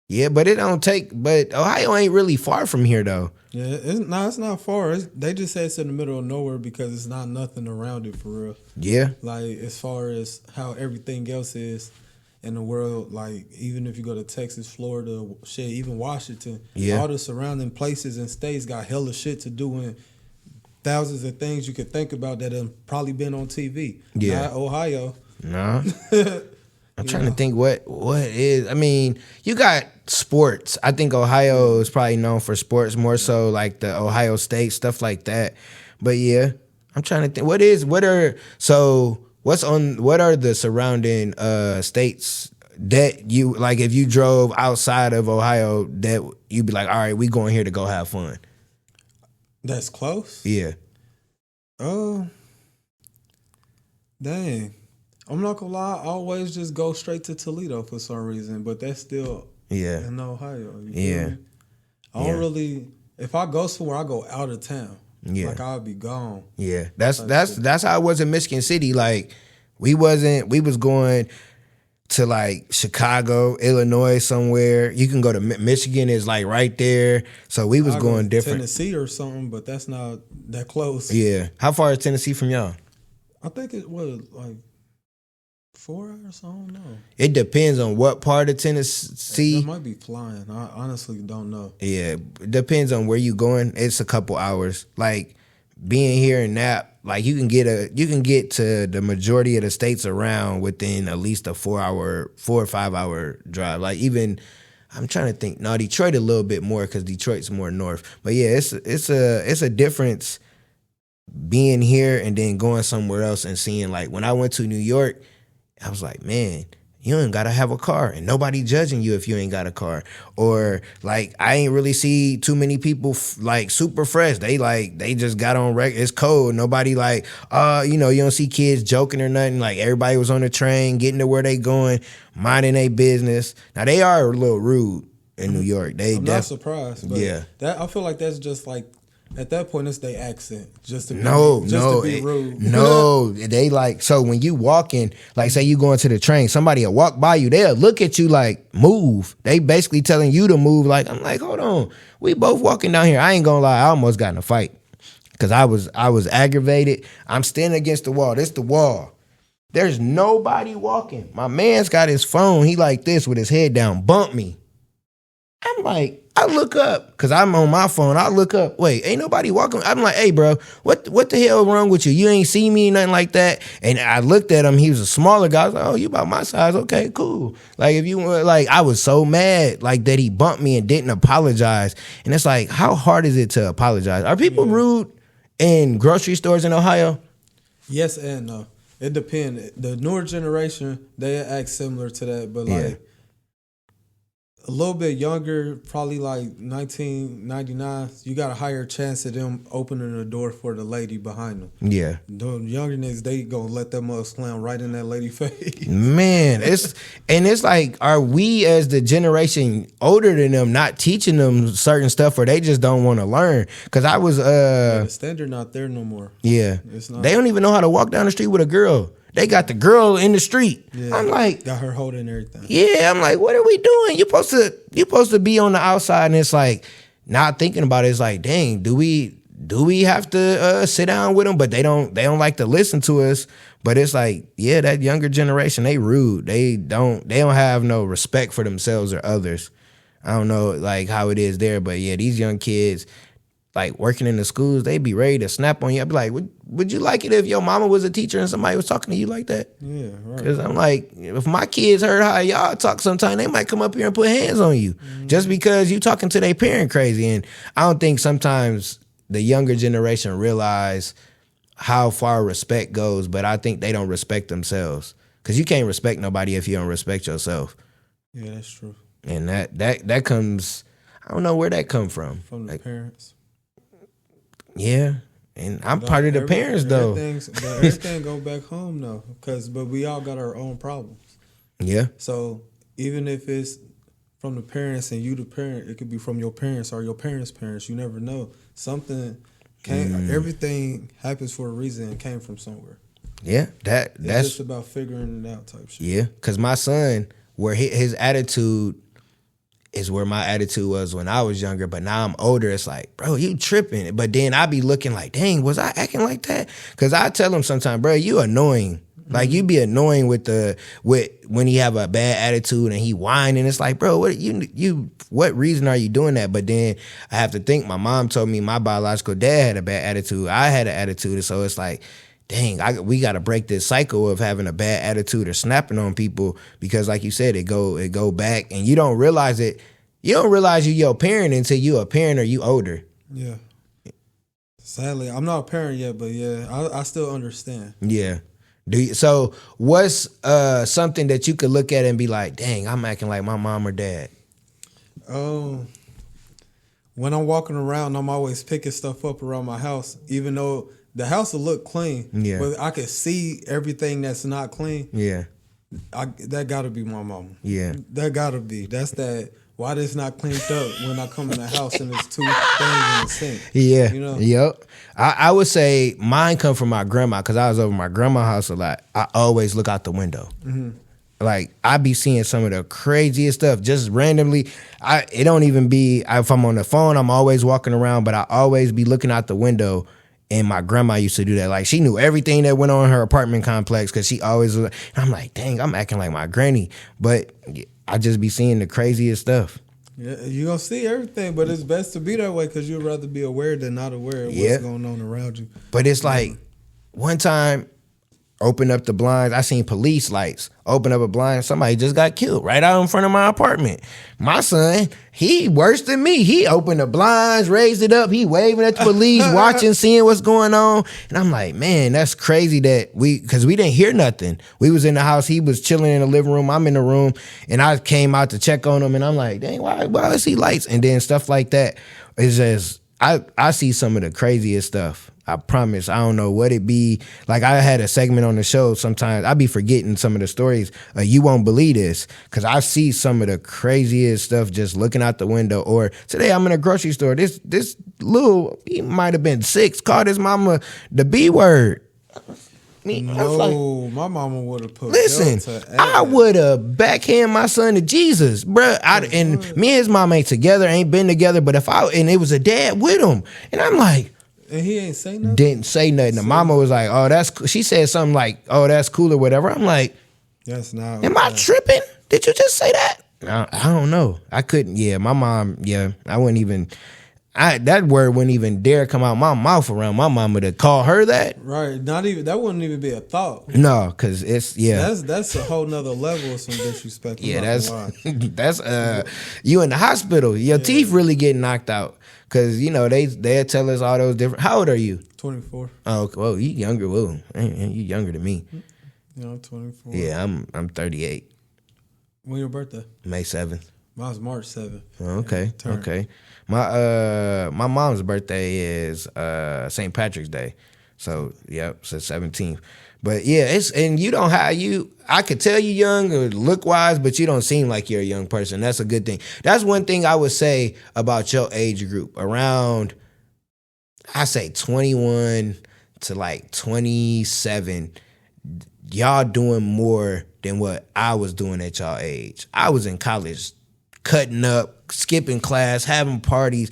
but it don't take. But Ohio ain't really far from here though. Yeah, it's not far. They just say it's in the middle of nowhere because it's not nothing around it for real. Yeah, like as far as how everything else is in the world, like even if you go to Texas, Florida, shit, even Washington, all the surrounding places and states got hella shit to do and thousands of things you could think about that have probably been on TV. Yeah. Not Ohio. No. I'm trying to think what is. I mean, you got sports. I think Ohio is probably known for sports more so like the Ohio State, stuff like that. But yeah, I'm trying to think what are the surrounding states that you like if you drove outside of Ohio that you'd be like, all right, we going here to go have fun. That's close? Yeah. Oh. Dang. I'm not gonna lie, I always just go straight to Toledo for some reason, but that's still in Ohio. I don't really, if I go somewhere, I go out of town. Yeah. Like I'll be gone. Yeah. That's how it was in Michigan City. Like we was going to like Chicago, Illinois, somewhere. You can go to Michigan is like right there. So we was going different. Tennessee or something, but that's not that close. Yeah. How far is Tennessee from y'all? I think it was like 4 hours. I don't know. It depends on what part of Tennessee. It might be flying. I honestly don't know. Yeah. It depends on where you going. It's a couple hours. Like being here in Nap, like you can get to the majority of the states around within at least a 4 or 5 hour drive. Like even I'm trying to think. No, Detroit a little bit more because Detroit's more north. But yeah, it's a difference being here and then going somewhere else and seeing like when I went to New York, I was like, man, you ain't gotta have a car and nobody judging you if you ain't got a car. Or like I ain't really see too many people like super fresh. They just got on it's cold. Nobody like you don't see kids joking or nothing. Like everybody was on the train getting to where they going, minding their business. Now they are a little rude in New York. I'm not surprised. But I feel like that's just like at that point it's their accent just to be rude. No, they like so when you walking, like say you going to the train, somebody will walk by you, they'll look at you like move. They basically telling you to move. Like I'm like, hold on, we both walking down here. I ain't gonna lie, I almost got in a fight because I was aggravated. I'm standing against the wall. This the wall. There's nobody walking. My man's got his phone. He like this with his head down. Bump me. I'm like, I look up because I'm on my phone. I look up. Wait, ain't nobody walking. I'm like, hey, bro, what the hell wrong with you? You ain't see me, nothing like that. And I looked at him. He was a smaller guy. I was like, oh, you about my size? Okay, cool. Like if you were like, I was so mad like that he bumped me and didn't apologize. And it's like, how hard is it to apologize? Are people rude in grocery stores in Ohio? Yes and no. It depends. The newer generation, they act similar to that, but like. A little bit younger, probably like 1999, you got a higher chance of them opening the door for the lady behind them. Yeah. The younger niggas, they gonna let that mug slam right in that lady face. Man, it's like, are we as the generation older than them not teaching them certain stuff or they just don't want to learn? Because I was... the standard not there no more. Yeah. It's not. They don't even know how to walk down the street with a girl. They got the girl in the street. Yeah, I'm like, got her holding everything. Yeah, I'm like, what are we doing? You're supposed to be on the outside, and it's like not thinking about it. It's like, dang, do we have to sit down with them? But they don't like to listen to us. But it's like, yeah, that younger generation, they rude. They don't have no respect for themselves or others. I don't know like how it is there, but yeah, these young kids. Like working in the schools, they be ready to snap on you. I'd be like, would you like it if your mama was a teacher and somebody was talking to you like that? Yeah, right. Because I'm like, if my kids heard how y'all talk sometime, they might come up here and put hands on you just because you talking to their parent crazy. And I don't think sometimes the younger generation realize how far respect goes, but I think they don't respect themselves. Because you can't respect nobody if you don't respect yourself. Yeah, that's true. And that comes, I don't know where that come from. From the parents. Yeah. And I'm part of the parents, though. Everything go back home, though. But we all got our own problems. Yeah. So even if it's from the parents and you the parent, it could be from your parents or your parents' parents. You never know. Something came, everything happens for a reason and came from somewhere. Yeah, that's just about figuring it out type shit. Yeah, because my son, where his attitude is where my attitude was when I was younger, but now I'm older. It's like, bro, you tripping. But then I be looking like, dang, was I acting like that? Because I tell him sometimes, bro, you annoying. Like you be annoying with when he have a bad attitude and he whining. It's like, bro, what reason are you doing that? But then I have to think. My mom told me my biological dad had a bad attitude. I had an attitude, and so it's like, dang, we got to break this cycle of having a bad attitude or snapping on people because, like you said, it go back, and you don't realize it. You don't realize you your parent until you a parent or you older. Yeah. Sadly, I'm not a parent yet, but yeah, I still understand. Yeah. So what's something that you could look at and be like, dang, I'm acting like my mom or dad? When I'm walking around, I'm always picking stuff up around my house, even though the house will look clean, but I can see everything that's not clean. Yeah. That gotta be my mama. Yeah. That gotta be. That's that. Why this not cleaned up when I come in the house and there's two things in the sink? Yeah. You know? Yep. I would say mine come from my grandma because I was over my grandma's house a lot. I always look out the window. Mm-hmm. Like I be seeing some of the craziest stuff just randomly. It don't even be if I'm on the phone. I'm always walking around, but I always be looking out the window. And my grandma used to do that. Like she knew everything that went on in her apartment complex because she always was. And I'm like, dang, I'm acting like my granny, but I just be seeing the craziest stuff. Yeah, you gonna see everything, but it's best to be that way because you'd rather be aware than not aware of what's going on around you. But it's like one time, open up the blinds. I seen police lights. Open up a blind. Somebody just got killed right out in front of my apartment. My son, he worse than me. He opened the blinds, raised it up. He waving at the police, watching, seeing what's going on. And I'm like, man, that's crazy that because we didn't hear nothing. We was in the house. He was chilling in the living room. I'm in the room. And I came out to check on him. And I'm like, dang, why is he lights? And then stuff like that. It's just, I see some of the craziest stuff. I promise. I don't know what it be. Like I had a segment on the show. Sometimes I be forgetting some of the stories. You won't believe this because I see some of the craziest stuff just looking out the window. Or today I'm in a grocery store. This little, he might have been 6, called his mama the B word. No, my mama would have put. Listen, I would have backhand my son to Jesus, bruh. And me and his mom ain't together, ain't been together. But and it was a dad with him, and I'm like. And he ain't say nothing? Didn't say nothing. The mama was like, oh, that's cool. She said something like, oh, that's cool or whatever. I'm like, that's not. Am I tripping? Did you just say that? I don't know. I couldn't. Yeah, my mom, I wouldn't even, that word wouldn't even dare come out my mouth around my mama to call her that. Right. Not even, that wouldn't even be a thought. No, because it's, That's a whole nother level of some disrespect. Yeah, that's you in the hospital. Your teeth really get knocked out. Cause they'll tell us all those different. How old are you? 24. Oh, well, you younger. Whoa, you younger than me. Yeah, I'm 24. Yeah, I'm 38. When your birthday? May 7th. Mine's March 7th. Okay, okay. My mom's birthday is St. Patrick's Day, so so 17th. But yeah, you don't have I could tell you young or look wise, but you don't seem like you're a young person. That's a good thing. That's one thing I would say about your age group. Around, I say 21 to like 27, y'all doing more than what I was doing at y'all age. I was in college cutting up, skipping class, having parties,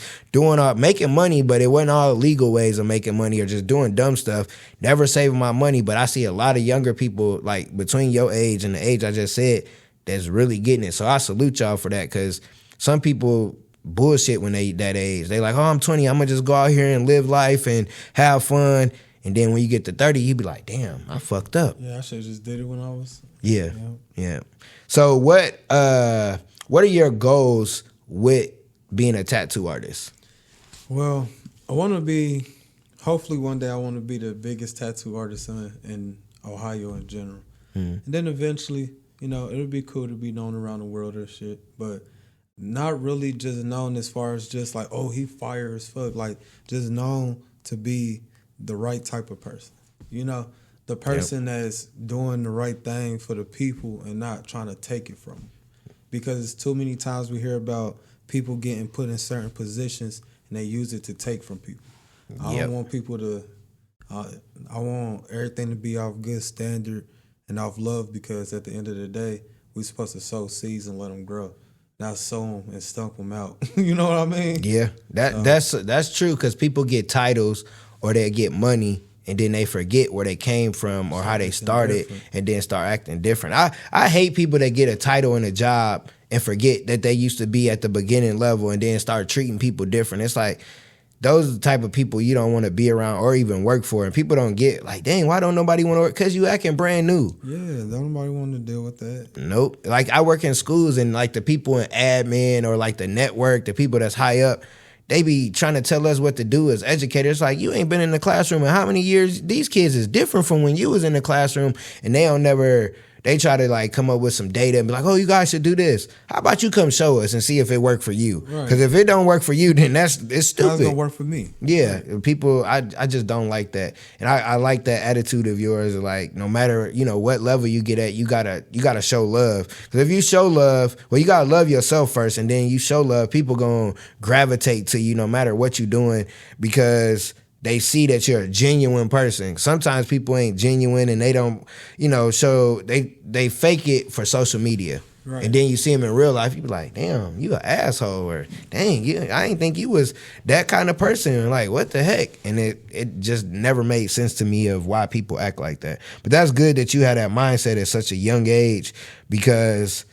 making money, but it wasn't all legal ways of making money or just doing dumb stuff, never saving my money. But I see a lot of younger people, like between your age and the age I just said, that's really getting it. So I salute y'all for that because some people bullshit when they that age. They like, oh, I'm 20, I'm going to just go out here and live life and have fun. And then when you get to 30, you be like, damn, I fucked up. Yeah, I should have just did it when I was. Yeah. So what are your goals with being a tattoo artist? Well, I want to be hopefully one day I want to be the biggest tattoo artist in Ohio in general. And then eventually, you know, it'll be cool to be known around the world or shit, but not really just known as far as just like, oh, he fire as fuck. Like, just known to be the right type of person. You know, the person that's doing the right thing for the people and not trying to take it from them. Because too many times we hear about people getting put in certain positions and they use it to take from people. I don't want people to, I want everything to be off good standard and off love, because at the end of the day, we're supposed to sow seeds and let them grow, not sow them and stump them out. You know what I mean? Yeah, that's true, because people get titles or they get money and then they forget where they came from or how they started and then start acting different. I hate people that get a title and a job and forget that they used to be at the beginning level and then start treating people different. It's like, those are the type of people you don't want to be around or even work for. And people don't get like, dang, why don't nobody want to work? Because you acting brand new. Yeah, don't nobody want to deal with that. Nope. Like, I work in schools, and like the people in admin or like the network, the people that's high up, they be trying to tell us what to do as educators. Like, you ain't been in the classroom in how many years? These kids is different from when you was in the classroom, and they try to like come up with some data and be like, oh, you guys should do this. How about you come show us and see if it worked for you? Because if it don't work for you, then it's stupid. How's it gonna work for me? Yeah, people, I just don't like that. And I like that attitude of yours of like, no matter, you know, what level you get at, you gotta show love. Because if you show love, well, you gotta love yourself first, and then you show love, people gonna gravitate to you no matter what you're doing, because they see that you're a genuine person. Sometimes people ain't genuine and they don't, you know, show, they fake it for social media. Right. And then you see them in real life, you be like, damn, you an asshole, or dang, I didn't think you was that kind of person. And like, what the heck? And it just never made sense to me of why people act like that. But that's good that you had that mindset at such a young age, because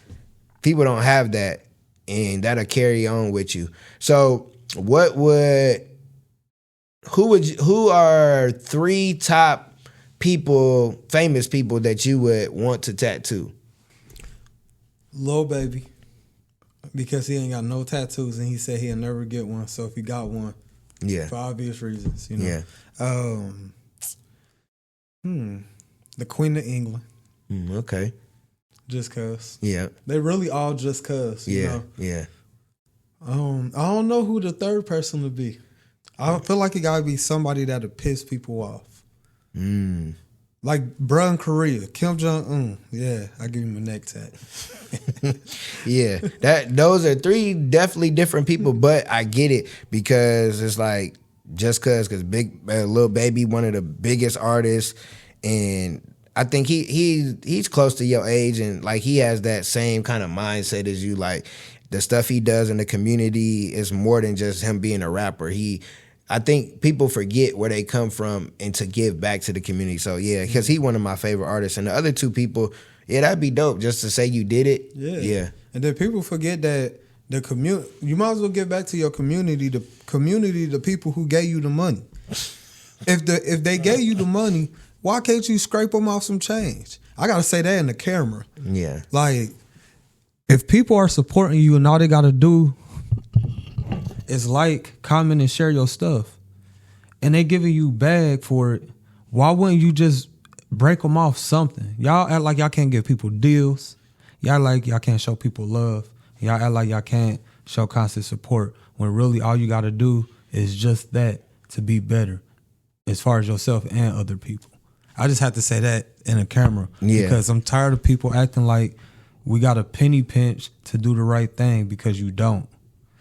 people don't have that, and that'll carry on with you. So who are 3 top people, famous people that you would want to tattoo? Lil Baby, because he ain't got no tattoos and he said he'll never get one. So if he got one, for obvious reasons, you know. The Queen of England. Okay. Just cause. Yeah. They really all just cause. You know? Yeah. I don't know who the third person would be. I feel like it gotta be somebody that'll piss people off. Like bruh in Korea, Kim Jong-un. Yeah, I give him a neck tat. Yeah, those are 3 definitely different people, but I get it, because it's like, just because Lil Baby, one of the biggest artists, and I think he's close to your age, and like he has that same kind of mindset as you. Like, the stuff he does in the community is more than just him being a rapper. I think people forget where they come from and to give back to the community. So yeah, because he's one of my favorite artists. And the other 2 people, yeah, that'd be dope just to say you did it. Yeah. And then people forget that the community, you might as well give back to your community, the people who gave you the money. If they gave you the money, why can't you scrape them off some change? I gotta say that in the camera. Yeah. Like, if people are supporting you and all they gotta do is like, comment, and share your stuff, and they giving you bag for it, why wouldn't you just break them off something? Y'all act like y'all can't give people deals. Y'all like y'all can't show people love. Y'all act like y'all can't show constant support, when really all you gotta do is just that to be better as far as yourself and other people. I just have to say that in a camera, because I'm tired of people acting like we got a penny pinch to do the right thing, because you don't.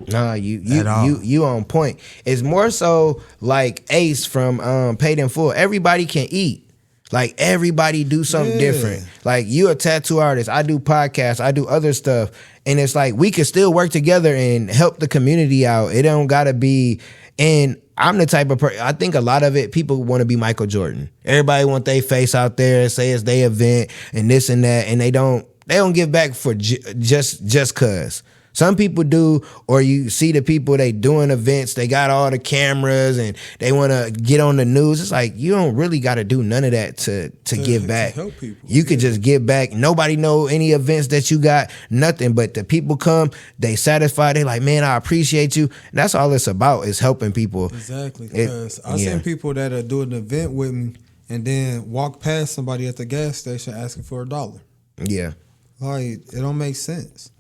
Nah, you on point. It's more so like Ace from Paid in Full. Everybody can eat. Like, everybody do something different. Like, you a tattoo artist, I do podcasts, I do other stuff, and it's like we can still work together and help the community out. It don't gotta be. And I'm the type of person, I think a lot of it, people want to be Michael Jordan. Everybody want their face out there, say it's their event and this and that, and they don't give back for just cause. Some people do, or you see the people, they doing events, they got all the cameras and they want to get on the news. It's like, you don't really got to do none of that to give back. To help people. You could just give back. Nobody know any events that you got, nothing, but the people come, they satisfied, they like, man, I appreciate you. And that's all it's about, is helping people. Exactly, because I've seen people that are doing an event with me and then walk past somebody at the gas station asking for $1. Yeah. Like, it don't make sense.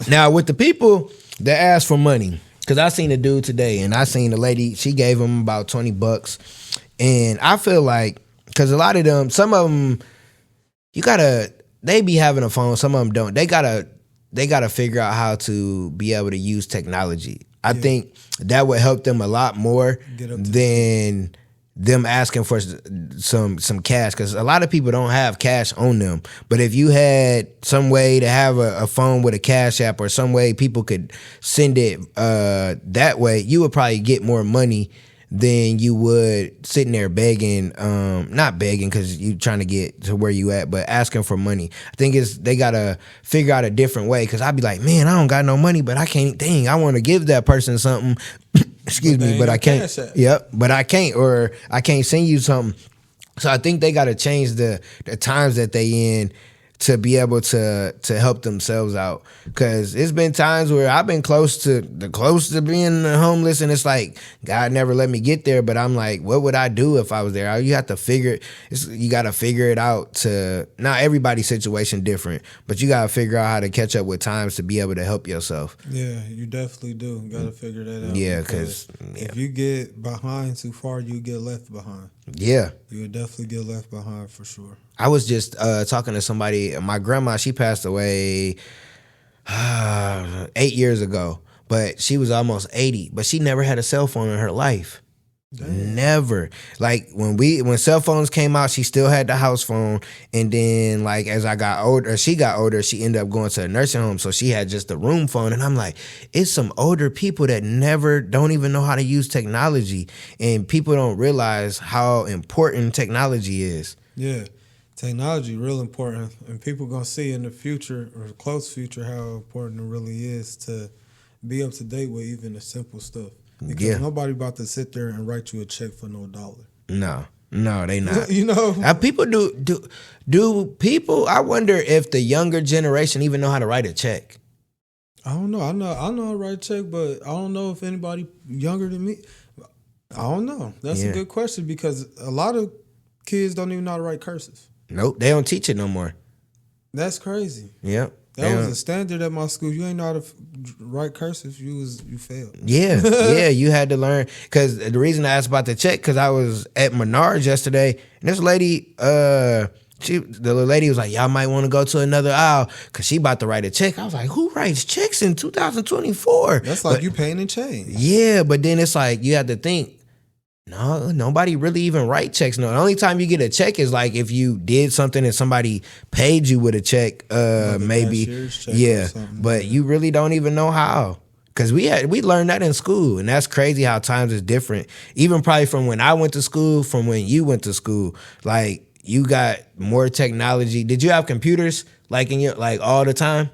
Now, with the people that ask for money, because I seen a dude today and I seen a lady, she gave him about $20. And I feel like, because a lot of them, some of them, they be having a phone, some of them don't. They gotta figure out how to be able to use technology. I think that would help them a lot more than them asking for some cash, because a lot of people don't have cash on them. But if you had some way to have a phone with a cash app, or some way people could send it that way, you would probably get more money than you would sitting there begging, not begging because you trying to get to where you at, but asking for money. I think they gotta figure out a different way, because I'd be like, man, I don't got no money, but I can't, dang, I want to give that person something. Excuse me, but I can't. Yep, but I can't, or I can't send you something. So I think they got to change the times that they in to be able to help themselves out. Because it's been times where I've been close to being homeless, and it's like God never let me get there. But I'm like, what would I do if I was there? You have to you got to figure it out. To not everybody's situation different, but you got to figure out how to catch up with times to be able to help yourself. Yeah, you definitely do. Got to figure that out. Yeah, because if you get behind too far, you get left behind. Yeah, you would definitely get left behind for sure. I was just talking to somebody. My grandma, she passed away 8 years ago, but she was almost 80. But she never had a cell phone in her life. Damn. Never. Like when cell phones came out, she still had the house phone, and then like as I got older, she ended up going to a nursing home, so she had just the room phone. And I'm like, it's some older people that don't even know how to use technology, and people don't realize how important technology is. Yeah. Technology real important, and people gonna see in the future or close future how important it really is to be up to date with even the simple stuff. Because nobody about to sit there and write you a check for no $1. No, they not. You know, people do people. I wonder if the younger generation even know how to write a check. I don't know. I know how to write a check, but I don't know if anybody younger than me. I don't know. That's a good question, because a lot of kids don't even know how to write cursive. Nope, they don't teach it no more. That's crazy. Yep. That was a standard at my school. You ain't know how to write cursive, you failed. Yeah, you had to learn. Because the reason I asked about the check, because I was at Menards yesterday, and this lady, the lady was like, y'all might want to go to another aisle, because she about to write a check. I was like, who writes checks in 2024? That's like you paying in change. Yeah, but then it's like, you have to think, no, nobody really even write checks. No, the only time you get a check is like if you did something and somebody paid you with a check, maybe. Yeah, but you really don't even know how. Because we learned that in school, and that's crazy how times is different. Even probably from when I went to school, from when you went to school. Like, you got more technology. Did you have computers like in your all the time?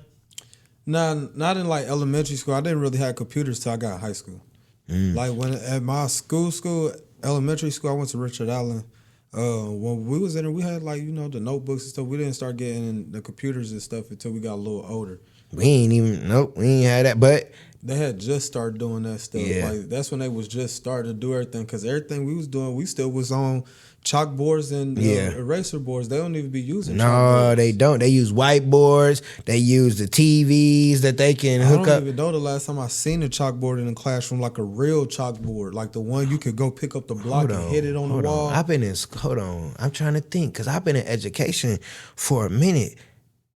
No, not in like elementary school. I didn't really have computers till I got in high school. Like when at my school, elementary school, I went to Richard Allen. When we was in there, we had like, the notebooks and stuff. We didn't start getting the computers and stuff until we got a little older. We ain't had that, but they had just started doing that stuff. Yeah. Like that's when they was just starting to do everything, because everything we was doing, we still was on chalkboards and eraser boards. They don't even be using chalkboards. They don't. They use whiteboards. They use the TVs that they can hook up. I don't even know the last time I seen a chalkboard in the classroom, like a real chalkboard, like the one you could go pick up the block and hit it on the wall. Hold on. I'm trying to think, because I've been in education for a minute.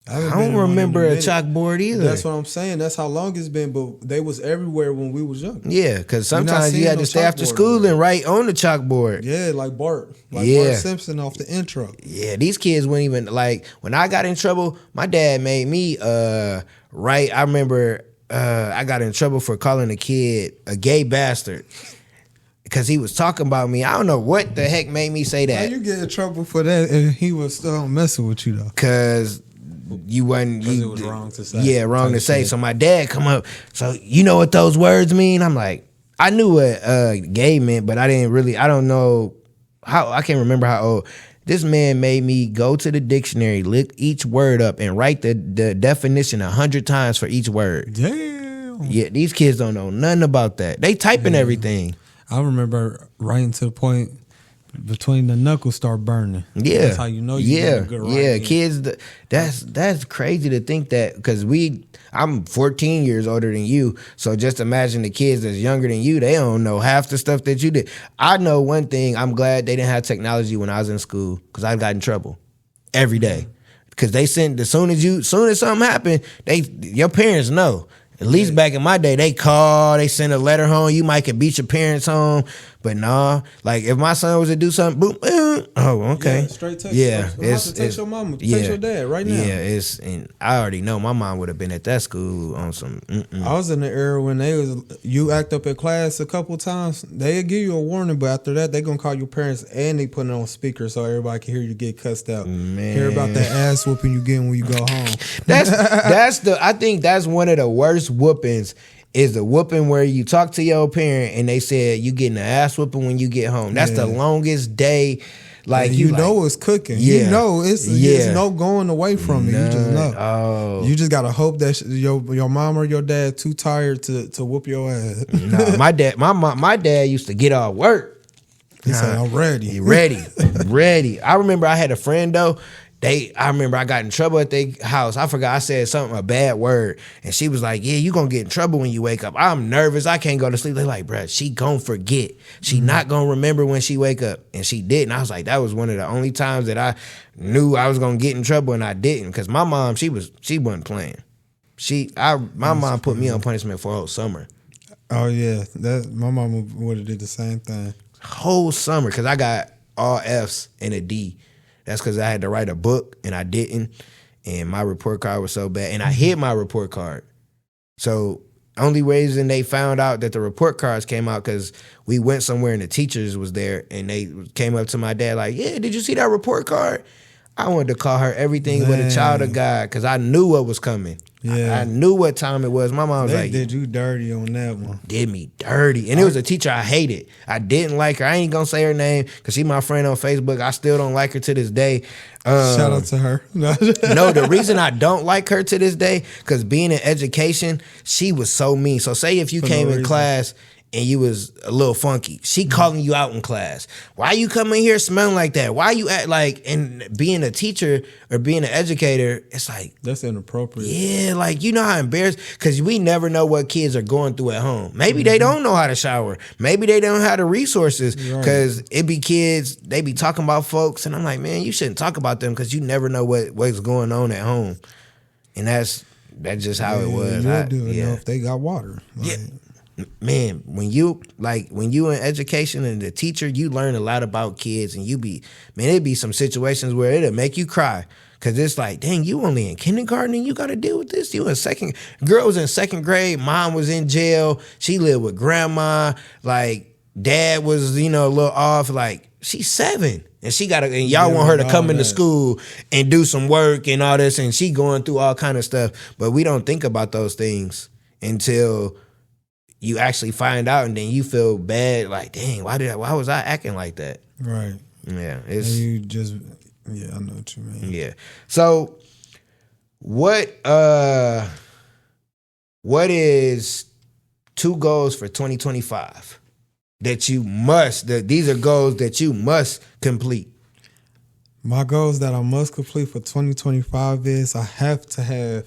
I don't remember a chalkboard either. That's what I'm saying. That's how long it's been, but they was everywhere when we was young. Yeah, because sometimes you had to stay after school and write on the chalkboard. Yeah, like Bart. Bart Simpson off the intro. Yeah, these kids wouldn't even, like, when I got in trouble, my dad made me write. I remember I got in trouble for calling a kid a gay bastard, because he was talking about me. I don't know what the heck made me say that. How you get in trouble for that and he was still messing with you, though? Because you wasn't. It was wrong to say. Yeah, wrong to say. So my dad come up. So you know what those words mean? I'm like, I knew what gay meant, but I didn't really. I don't know how. I can't remember how old. This man made me go to the dictionary, look each word up, and write the definition 100 times for each word. Damn. Yeah, these kids don't know nothing about that. They typing everything. I remember writing to the point between the knuckles start burning. Yeah, that's how you know you doing good writing. Yeah, kids. That's crazy to think that because I'm 14 years older than you, so just imagine the kids that's younger than you. They don't know half the stuff that you did. I know one thing. I'm glad they didn't have technology when I was in school because I got in trouble every day because they sent as soon as something happened, your parents know. At least back in my day, they call, they send a letter home. You might could beat your parents home, but nah. Like if my son was to do something, boom, oh, okay. Yeah, straight text. Yeah, it's text your mama, text your dad right now. Yeah, and I already know my mom would have been at that school on some. I was in the era when you act up at class a couple times, they'll give you a warning, but after that, they gonna call your parents and they put it on speaker so everybody can hear you get cussed out. Man. Hear about that ass whooping you getting when you go home. I think that's one of the worst whoopings. Is the whooping where you talk to your parent and they said you getting an ass whooping when you get home. That's the longest day. Like you know it's cooking. Yeah. You know it's no going away from it. You just know. Oh. You just gotta hope that your mom or your dad too tired to whoop your ass. No, my dad used to get off work. He said, "I'm ready, ready." I remember I had a friend though. I remember I got in trouble at their house. I forgot I said a bad word. And she was like, yeah, you gonna get in trouble when you wake up. I'm nervous. I can't go to sleep. They're like, bruh, she gonna forget. She not gonna remember when she wake up. And she didn't. I was like, that was one of the only times that I knew I was gonna get in trouble and I didn't. Cause my mom, she wasn't playing. My mom put me on punishment for a whole summer. Oh yeah. My mom would have did the same thing. Whole summer, cause I got all F's and a D. That's because I had to write a book and I didn't. And my report card was so bad. And I hid my report card. So only reason they found out that the report cards came out because we went somewhere and the teachers was there and they came up to my dad like, yeah, did you see that report card? I wanted to call her everything but a child of God because I knew what was coming. Yeah. I knew what time it was. My mom was like, did you dirty on that one. Did me dirty. And it was a teacher I hated. I didn't like her. I ain't gonna say her name because she's my friend on Facebook. I still don't like her to this day. Shout out to her. No, the reason I don't like her to this day, because being in education, she was so mean. So say if you came in class and you was a little funky, she calling you out in class. Why you coming here smelling like that? Why you act like, and being a teacher or being an educator, it's like. That's inappropriate. Yeah, like you know how embarrassed, because we never know what kids are going through at home. Maybe they don't know how to shower. Maybe they don't have the resources, because it be kids, they be talking about folks, and I'm like, man, you shouldn't talk about them because you never know what's going on at home. And that's just how it was. You do know if they got water. Like, man, when you in education and the teacher, you learn a lot about kids, and it'd be some situations where it'll make you cry. Cause it's like, dang, you only in kindergarten and you gotta deal with this. You in girl was in second grade, mom was in jail, she lived with grandma, like dad was, a little off, like she's 7. And and y'all want her to come into school and do some work and all this, and she going through all kind of stuff. But we don't think about those things until you actually find out, and then you feel bad, like, dang, why was I acting like that? Right. Yeah. I know what you mean. Yeah. So what is 2 goals for 2025 these are goals that you must complete? My goals that I must complete for 2025 is I have to have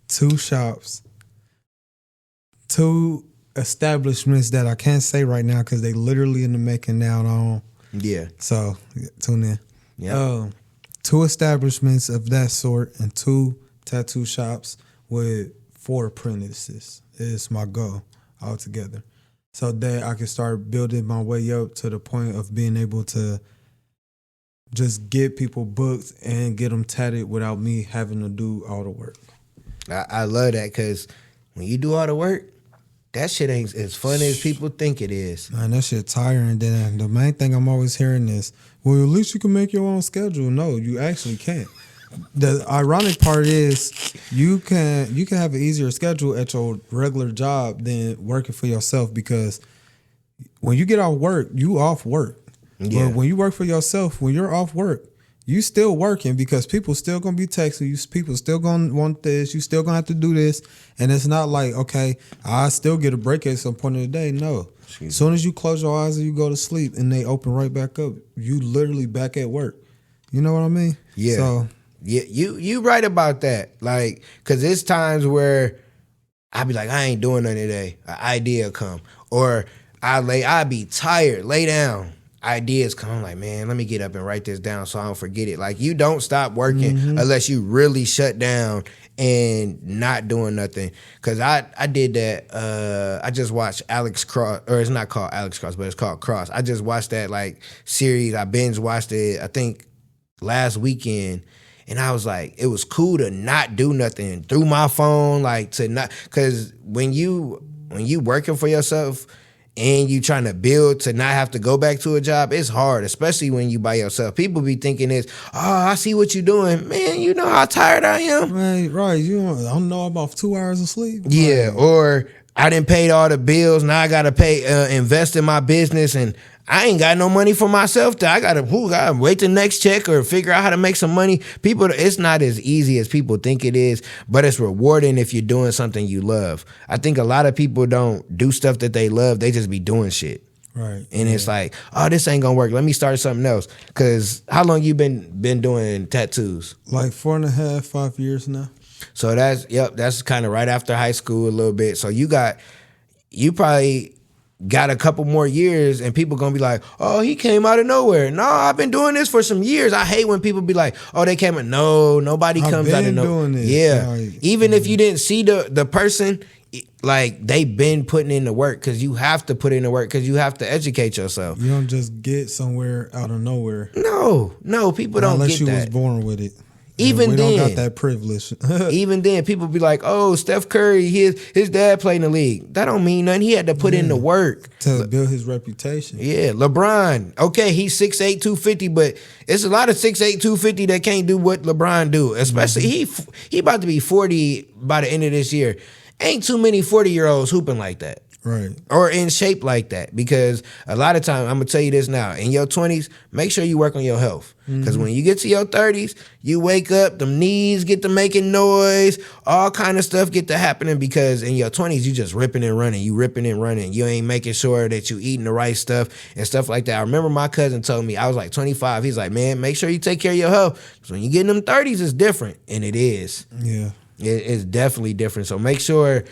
2 shops, 2 establishments that I can't say right now because they literally in the making now and on. Yeah. So tune in. Yeah. 2 establishments of that sort and 2 tattoo shops with 4 apprentices is my goal altogether. So that I can start building my way up to the point of being able to just get people booked and get them tatted without me having to do all the work. I love that, because when you do all the work, that shit ain't as fun as people think it is. Man, that shit tiring. Then the main thing I'm always hearing is, well, at least you can make your own schedule. No, you actually can't. The ironic part is you can have an easier schedule at your regular job than working for yourself, because when you get off work, you off work. Yeah. But when you work for yourself, when you're off work, you still working, because people still gonna be texting you. People still gonna want this. You still gonna have to do this, and it's not like, okay, I still get a break at some point in the day. No, as soon as you close your eyes and you go to sleep, and they open right back up, you literally back at work. You know what I mean? Yeah. So, yeah, you right about that. Like, cause it's times where I be like, I ain't doing nothing today. An idea come, or I be tired, lay down. Ideas come. I'm like, man, let me get up and write this down so I don't forget it. Like, you don't stop working unless you really shut down and not doing nothing. Cause I did that. I just watched Alex Cross, or it's not called Alex Cross, but it's called Cross. I just watched that like series. I binge watched it, I think last weekend. And I was like, it was cool to not do nothing through my phone, like to not, cause when you working for yourself and you trying to build to not have to go back to a job, it's hard, especially when you by yourself. People be thinking it's, oh, I see what you're doing. Man, you know how tired I am? right. You don't know about 2 hours of sleep. Yeah, or I didn't pay all the bills. Now I got to pay, invest in my business, and I ain't got no money for myself. I gotta wait the next check or figure out how to make some money. People, it's not as easy as people think it is, but it's rewarding if you're doing something you love. I think a lot of people don't do stuff that they love. They just be doing shit. Right. And it's like, oh, this ain't gonna work. Let me start something else. Cause how long you been doing tattoos? Like 4.5, 5 years now. So that's kind of right after high school a little bit. So you probably got a couple more years, and people gonna be like, oh, he came out of nowhere. No, I've been doing this for some years. I hate when people be like, oh, they came in. No, nobody comes out of nowhere. Yeah. Even if you didn't see the person, like, they been putting in the work, because you have to put in the work, because you have to educate yourself. You don't just get somewhere out of nowhere. No, people don't unless get that. Unless you was born with it. Even we then, don't got that privilege. Even then, people be like, "Oh, Steph Curry, his dad played in the league." That don't mean nothing. He had to put in the work to build his reputation. Yeah, LeBron. Okay, he's 6'8", 250, but it's a lot of 6'8", 250 that can't do what LeBron do. Especially he about to be 40 by the end of this year. Ain't too many 40-year-olds hooping like that. Right. Or in shape like that. Because a lot of times, I'm going to tell you this now, in your 20s, make sure you work on your health. Because when you get to your 30s, you wake up, them knees get to making noise, all kind of stuff get to happening, because in your 20s, you just ripping and running. You ripping and running. You ain't making sure that you eating the right stuff and stuff like that. I remember my cousin told me, I was like 25. He's like, man, make sure you take care of your health. Because when you get in them 30s, it's different. And it is. Yeah. It's definitely different. So make sure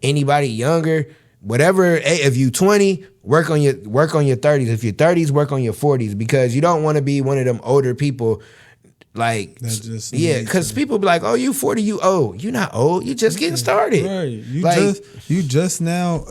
anybody younger, whatever, if you 20, work on your 30s. If you're 30s, work on your 40s, because you don't want to be one of them older people, like, because people be like, oh, you 40, you old. You're not old. You just getting started. Right. You just now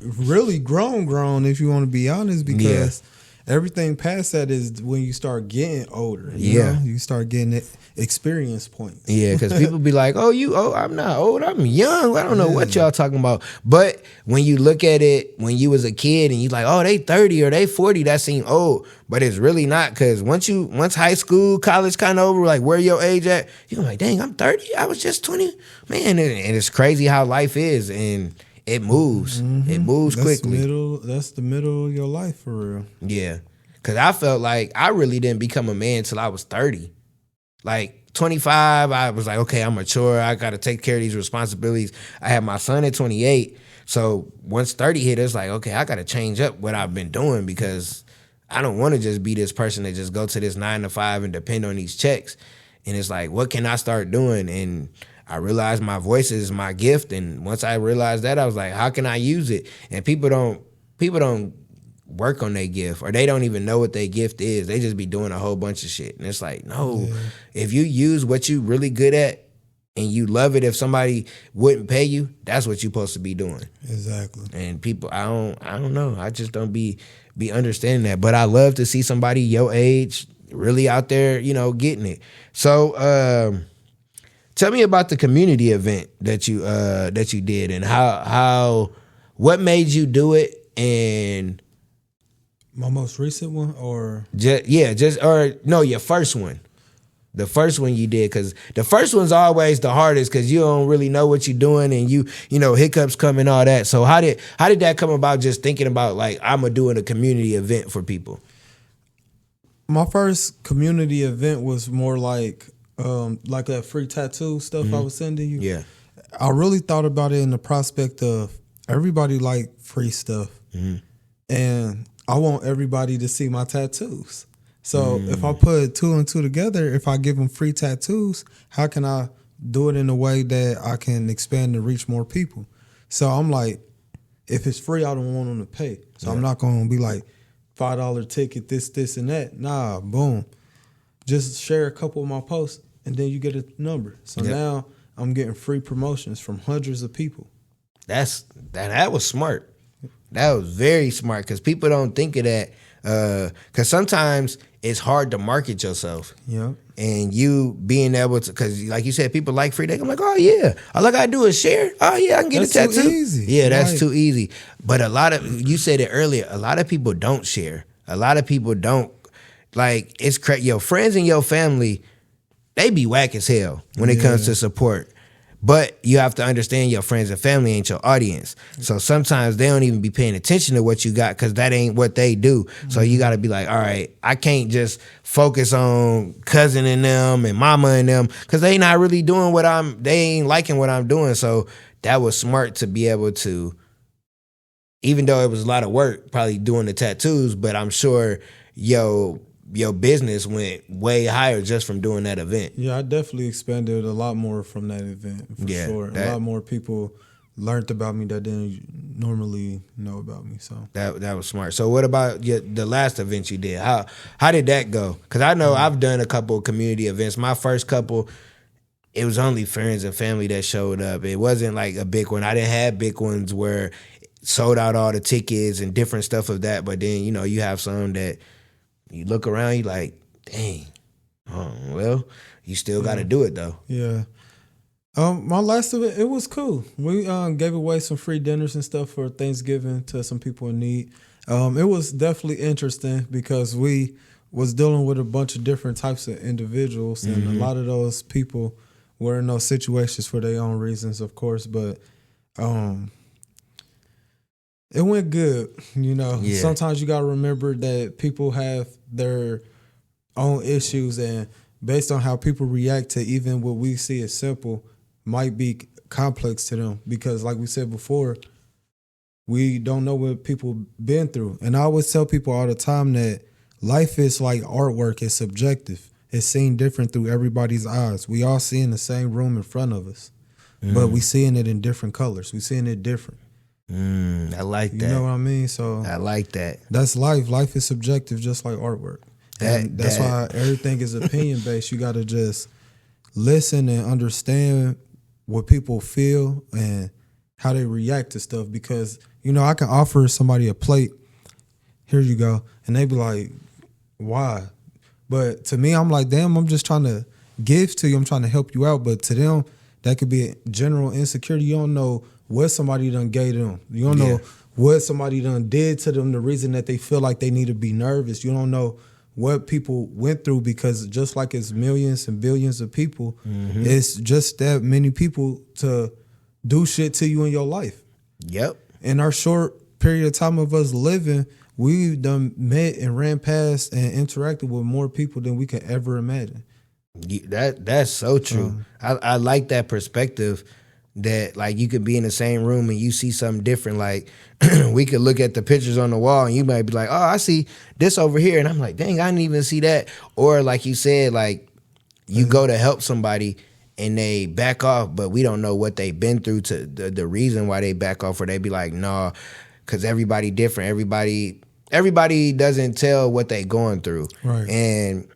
really grown, if you want to be honest, because everything past that is when you start getting older. You know? You start getting experience points. Yeah, because people be like, oh, I'm not old, I'm young. I don't know what y'all talking about. But when you look at it when you was a kid and you like, oh, they 30 or they 40, that seem old. But it's really not, because once high school, college kind of over, like where your age at, you're like, dang, I'm 30. I was just 20. Man, and it's crazy how life is, and it moves. It moves quickly. That's the middle of your life, for real. Yeah. Because I felt like I really didn't become a man until I was 30. Like 25, I was like, okay, I'm mature. I got to take care of these responsibilities. I had my son at 28. So once 30 hit, it's like, okay, I got to change up what I've been doing, because I don't want to just be this person that just go to this 9 to 5 and depend on these checks. And it's like, what can I start doing? And I realized my voice is my gift. And once I realized that, I was like, how can I use it? And people don't work on their gift, or they don't even know what their gift is. They just be doing a whole bunch of shit. And it's like, no, if you use what you really good at and you love it, if somebody wouldn't pay you, that's what you're supposed to be doing. Exactly. And people, I don't know. I just don't be understanding that. But I love to see somebody your age really out there, getting it. So tell me about the community event that you did, and what made you do it. And my most recent one, or your first one. The first one you did, because the first one's always the hardest because you don't really know what you're doing and you know, hiccups come and all that. So how did that come about, just thinking about like, I'm going to do a community event for people? My first community event was more like that free tattoo stuff I was sending you. Yeah. I really thought about it in the prospect of everybody like free stuff. And I want everybody to see my tattoos. So if I put 2 and 2 together, if I give them free tattoos, how can I do it in a way that I can expand and reach more people? So I'm like, if it's free, I don't want them to pay. So I'm not going to be like, $5 ticket, this, and that. Nah, boom. Just share a couple of my posts, and then you get a number. So now I'm getting free promotions from hundreds of people. That was smart. That was very smart, because people don't think of that. Because sometimes it's hard to market yourself. Yeah. And you being able to, because like you said, people like free. I'm like, oh yeah, all I gotta do is share. Oh yeah, I can get a tattoo. Too easy. Yeah, that's too easy. But you said it earlier, a lot of people don't share. A lot of people don't, like, it's your friends and your family, they be whack as hell when it comes to support. But you have to understand, your friends and family ain't your audience. So sometimes they don't even be paying attention to what you got, because that ain't what they do. So you got to be like, all right, I can't just focus on cousin and them and mama and them, because they not really doing they ain't liking what I'm doing. So that was smart to be able to, even though it was a lot of work probably doing the tattoos, but I'm sure your business went way higher just from doing that event. Yeah, I definitely expanded a lot more from that event, for sure. A lot more people learned about me that didn't normally know about me. So that was smart. So what about the last event you did? How did that go? Because I know I've done a couple of community events. My first couple, it was only friends and family that showed up. It wasn't like a big one. I didn't have big ones where sold out all the tickets and different stuff of that. But then, you have some that you look around, you like, dang, well, you still got to do it though. Yeah. My last event, it was cool. We gave away some free dinners and stuff for Thanksgiving to some people in need. It was definitely interesting because we was dealing with a bunch of different types of individuals, and a lot of those people were in those situations for their own reasons, of course, but it went good, Yeah. Sometimes you got to remember that people have their own issues, and based on how people react to even what we see as simple might be complex to them, because like we said before, we don't know what people been through. And I always tell people all the time that life is like artwork. It's subjective. It's seen different through everybody's eyes. We all see in the same room in front of us, but we seeing it in different colors. We seeing it different. I like that. You know what I mean? So I like that. That's life. Life is subjective, just like artwork. And that's why everything is opinion based. You got to just listen and understand what people feel and how they react to stuff. Because I can offer somebody a plate. Here you go, and they be like, "Why?" But to me, I'm like, "Damn, I'm just trying to give to you. I'm trying to help you out." But to them, that could be a general insecurity. You don't know what somebody done gave them. You don't know what somebody done did to them, the reason that they feel like they need to be nervous. You don't know what people went through, because just like it's millions and billions of people, it's just that many people to do shit to you in your life. Yep. In our short period of time of us living, we've done met and ran past and interacted with more people than we could ever imagine. That's so true. I like that perspective. That like you could be in the same room and you see something different. Like we could look at the pictures on the wall and you might be like, oh, I see this over here. And I'm like, dang, I didn't even see that. Or like you said, like you go to help somebody and they back off, but we don't know what they've been through to the reason why they back off. Or they be like, no, because everybody different. Everybody doesn't tell what they going through. Right. And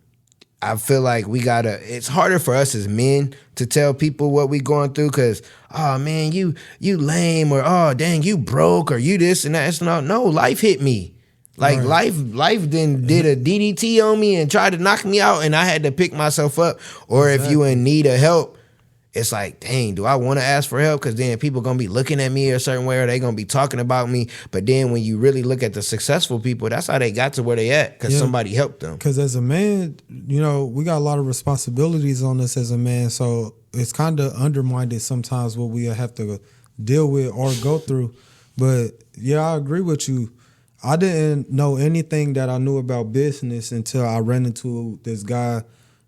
I feel like it's harder for us as men to tell people what we going through, because, oh man, you lame, or oh dang, you broke, or you this and that. It's no, life hit me. Like life then did a DDT on me and tried to knock me out, and I had to pick myself up. Or if you in need of help, it's like, dang, do I want to ask for help? Because then people going to be looking at me a certain way, or they going to be talking about me. But then when you really look at the successful people, that's how they got to where they at, because somebody helped them. Because as a man, you know, we got a lot of responsibilities on us as a man. So it's kind of undermined sometimes what we have to deal with or go through. But yeah, I agree with you. I didn't know anything that I knew about business until I ran into this guy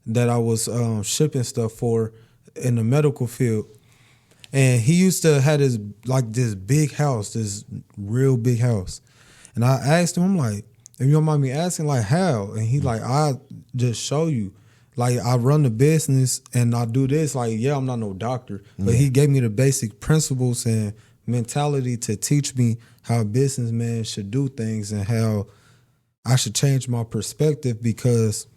that I was shipping stuff for in the medical field. And he used to have this big house, this real big house. And I asked him, I'm like, if you don't mind me asking, like, how? And he like, I just show you. Like, I run the business and I do this. Like, yeah, I'm not no doctor. But he gave me the basic principles and mentality to teach me how a businessman should do things and how I should change my perspective, because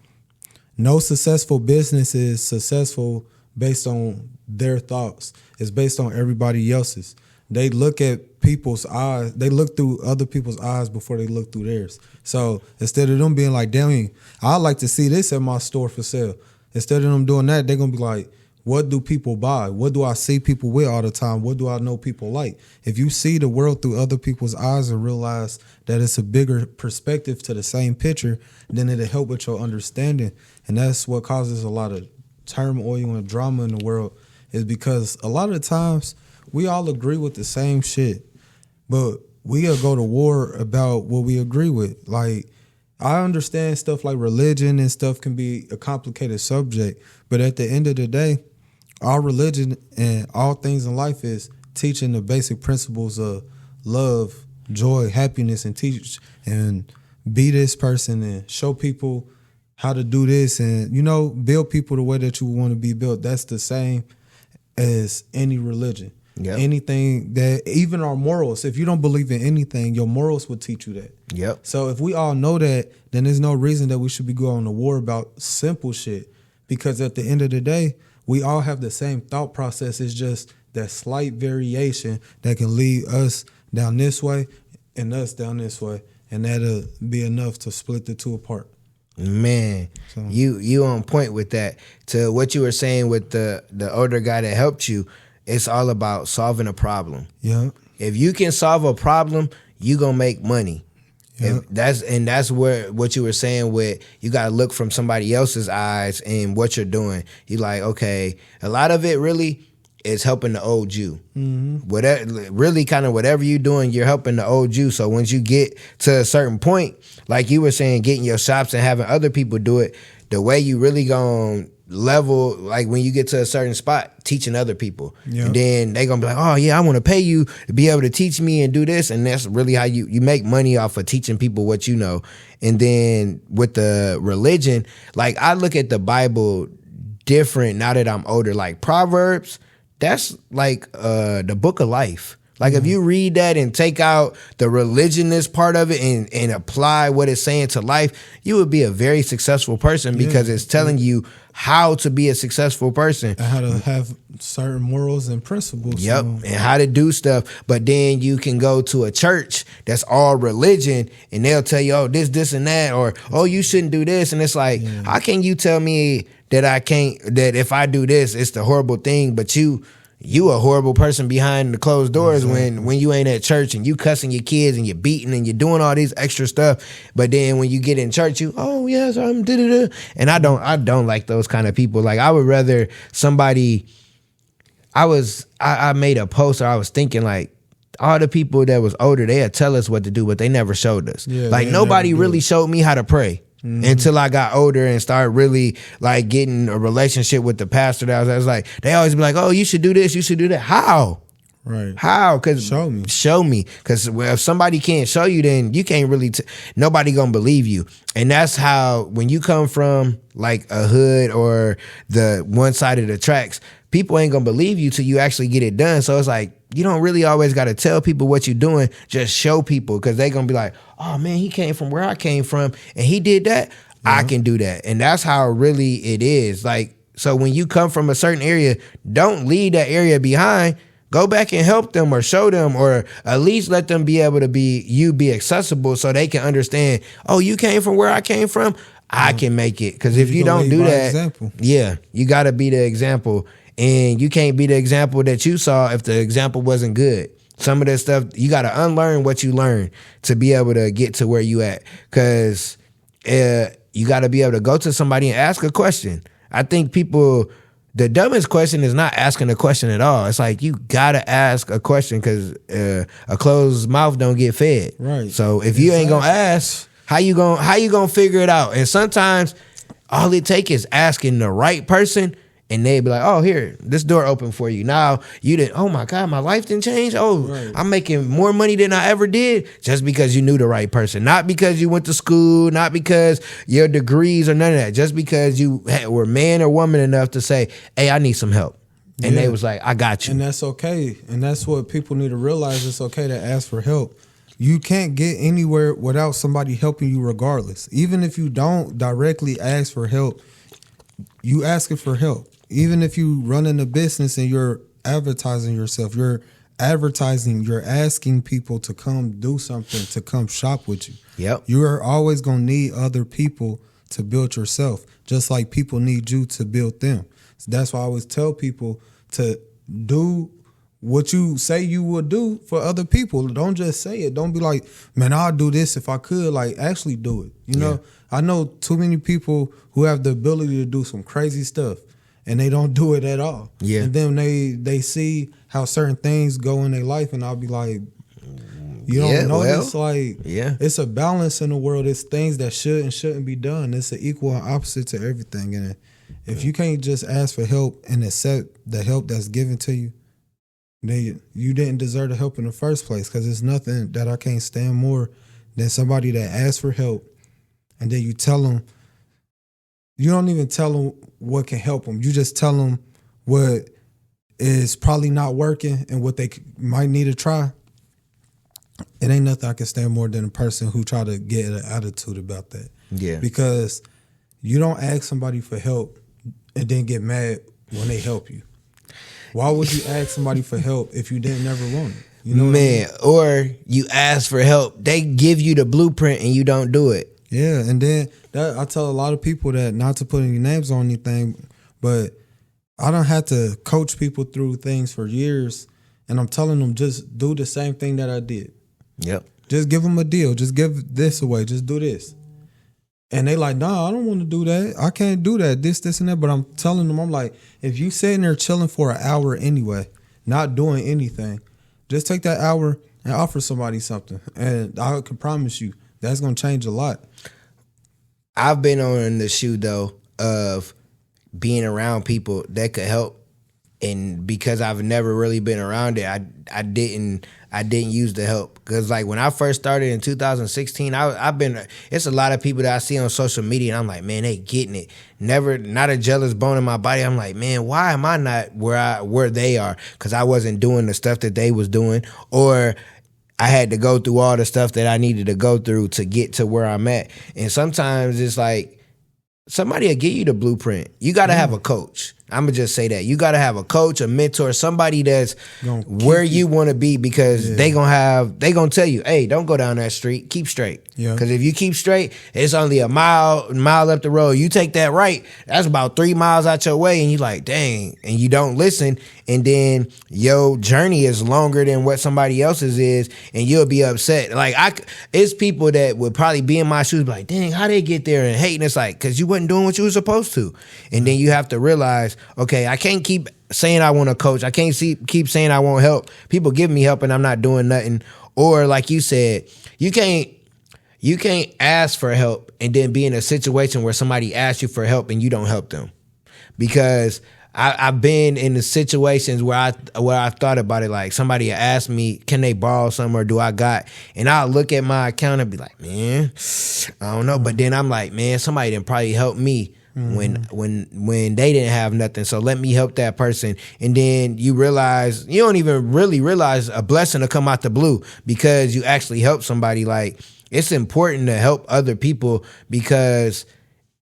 no successful business is successful based on their thoughts. It's based on everybody else's. They look at people's eyes. They look through other people's eyes before they look through theirs. So instead of them being like, damn, I'd like to see this at my store for sale. Instead of them doing that, they're going to be like, what do people buy? What do I see people with all the time? What do I know people like? If you see the world through other people's eyes and realize that it's a bigger perspective to the same picture, then it'll help with your understanding. And that's what causes a lot of turmoil and drama in the world, is because a lot of the times we all agree with the same shit, but we'll go to war about what we agree with. Like, I understand stuff like religion and stuff can be a complicated subject, but at the end of the day, our religion and all things in life is teaching the basic principles of love, joy, happiness, and teach and be this person and show people how to do this and, you know, build people the way that you want to be built. That's the same as any religion. Yep. Anything that, even our morals, if you don't believe in anything, your morals will teach you that. Yep. So if we all know that, then there's no reason that we should be going to war about simple shit, because at the end of the day, we all have the same thought process. It's just that slight variation that can lead us down this way and us down this way, and that'll be enough to split the two apart. Man, so you on point with that. To what you were saying with the older guy that helped you, it's all about solving a problem. Yeah. If you can solve a problem, you gonna make money. Yeah. That's where what you were saying with, you gotta look from somebody else's eyes and what you're doing. You like, okay, a lot of it really is helping the old you. Mm-hmm. Whatever you're doing, you're helping the old you. So once you get to a certain point, like you were saying, getting your shops and having other people do it, the way you really gonna level, like when you get to a certain spot, teaching other people. Yep. And then they gonna be like, oh yeah, I want to pay you to be able to teach me and do this. And that's really how you make money off of teaching people what you know. And then with the religion, like I look at the Bible different now that I'm older. Like Proverbs, that's like the book of life. Like if you read that and take out the religionist part of it and apply what it's saying to life, you would be a very successful person, because it's telling you how to be a successful person. And how to have certain morals and principles. Yep, and how to do stuff. But then you can go to a church that's all religion and they'll tell you, oh, this, and that, or, oh, you shouldn't do this. And it's like, how can you tell me that I can't, that if I do this, it's the horrible thing, but you a horrible person behind the closed doors. Exactly. when you ain't at church and you cussing your kids and you're beating and you're doing all these extra stuff. But then when you get in church, oh yes, I'm da-da-da. And I don't like those kind of people. Like I would rather somebody, I made a post, or I was thinking like, all the people that was older, they'd tell us what to do, but they never showed us. Yeah, like nobody really showed me how to pray. Mm-hmm. Until I got older and started really like getting a relationship with the pastor. That I was like, they always be like, oh, you should do this, you should do that. How? Right. How? Because show me. Because if somebody can't show you, then you can't really. Nobody gonna believe you. And that's how, when you come from like a hood or the one side of the tracks, people ain't gonna believe you till you actually get it done. So it's like, you don't really always got to tell people what you're doing. Just show people, because they're going to be like, oh, man, he came from where I came from and he did that. I can do that. And that's how really it is. Like, so when you come from a certain area, don't leave that area behind. Go back and help them, or show them, or at least let them be able to be accessible, so they can understand, oh, you came from where I came from. I can make it. Because if you don't do that, you got to be the example. And you can't be the example that you saw if the example wasn't good. Some of this stuff, you got to unlearn what you learned to be able to get to where you at. Because you got to be able to go to somebody and ask a question. I think people, the dumbest question is not asking a question at all. It's like you got to ask a question because a closed mouth don't get fed. Right. So if you ain't going to ask, how you gonna figure it out? And sometimes all it takes is asking the right person, and they be like, oh, here, this door open for you. Now you didn't, oh my God, my life didn't change. Oh, right. I'm making more money than I ever did, just because you knew the right person. Not because you went to school, not because your degrees or none of that. Just because you were man or woman enough to say, hey, I need some help. And they was like, I got you. And that's okay. And that's what people need to realize. It's okay to ask for help. You can't get anywhere without somebody helping you regardless. Even if you don't directly ask for help, you asking for help. Even if you running a business and you're advertising yourself, you're asking people to come do something, to come shop with you. Yep. You are always going to need other people to build yourself, just like people need you to build them. So that's why I always tell people to do what you say you would do for other people. Don't just say it. Don't be like, man, I'll do this if I could. Like, actually do it. You know, I know too many people who have the ability to do some crazy stuff, and they don't do it at all. Yeah. And then they see how certain things go in their life, and I'll be like, you don't notice, it's a balance in the world. It's things that should and shouldn't be done. It's an equal and opposite to everything. And if you can't just ask for help and accept the help that's given to you, then you didn't deserve the help in the first place, because there's nothing that I can't stand more than somebody that asks for help, and then you tell them, you don't even tell them what can help them. You just tell them what is probably not working and what they might need to try. It ain't nothing I can stand more than a person who try to get an attitude about that. Yeah. Because you don't ask somebody for help and then get mad when they help you. Why would you ask somebody for help if you didn't never want it? You know, man, or you ask for help, they give you the blueprint and you don't do it. Yeah, and then I tell a lot of people that, not to put any names on anything, but I don't have to coach people through things for years, and I'm telling them just do the same thing that I did. Yep. Just give them a deal. Just give this away. Just do this. And they like, nah, I don't want to do that. I can't do that. This, and that. But I'm telling them, I'm like, if you sitting there chilling for an hour anyway, not doing anything, just take that hour and offer somebody something. And I can promise you, that's going to change a lot. I've been on the shoe, though, of being around people that could help. And because I've never really been around it, I didn't use the help. Because like when I first started in 2016, it's a lot of people that I see on social media, and I'm like, man, they getting it. Not a jealous bone in my body. I'm like, man, why am I not where they are? Because I wasn't doing the stuff that they was doing, or I had to go through all the stuff that I needed to go through to get to where I'm at. And sometimes it's like somebody will give you the blueprint. You got to have a coach. I'm going to just say that. You got to have a coach, a mentor, somebody that's where you want to be, because they going to tell you, hey, don't go down that street. Keep straight. Because if you keep straight, it's only a mile up the road. You take that right, that's about 3 miles out your way, and you like, dang, and you don't listen, and then your journey is longer than what somebody else's is, and you'll be upset. Like, it's people that would probably be in my shoes, be like, dang, how they get there, and hating. It's like, because you wasn't doing what you were supposed to. And then you have to realize, okay, I can't keep saying I want to coach. I can't keep saying I want help. People give me help and I'm not doing nothing. Or like you said, you can't ask for help and then be in a situation where somebody asks you for help and you don't help them. Because I've been in the situations where I thought about it, like somebody asked me, can they borrow something or do I got? And I'll look at my account and be like, man, I don't know. But then I'm like, man, somebody didn't probably help me when they didn't have nothing, so let me help that person. And then you realize, you don't even really realize a blessing to come out the blue because you actually help somebody. Like, it's important to help other people, because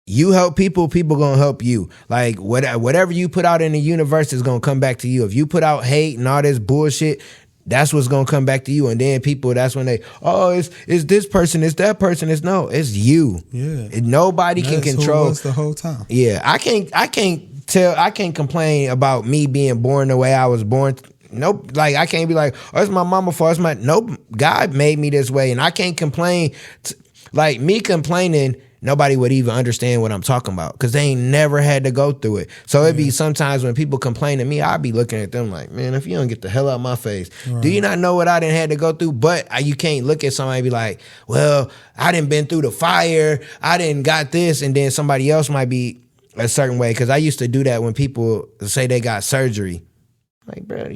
you help people, people gonna help you. Like, whatever you put out in the universe is gonna come back to you. If you put out hate and all this bullshit, that's what's gonna come back to you. And then people, that's when it's this person, it's that person. It's you. Yeah. Nobody can control. Who was the whole time. Yeah, I can't I can't complain about me being born the way I was born. Nope. Like, I can't be like, oh, it's my mama fault. Nope. God made me this way, and I can't complain. Like, me complaining, nobody would even understand what I'm talking about because they ain't never had to go through it. So it'd be sometimes when people complain to me, I'd be looking at them like, man, if you don't get the hell out of my face, do you not know what I didn't had to go through? But you can't look at somebody and be like, well, I didn't been through the fire, I didn't got this, and then somebody else might be a certain way. Because I used to do that when people say they got surgery. Like, bro,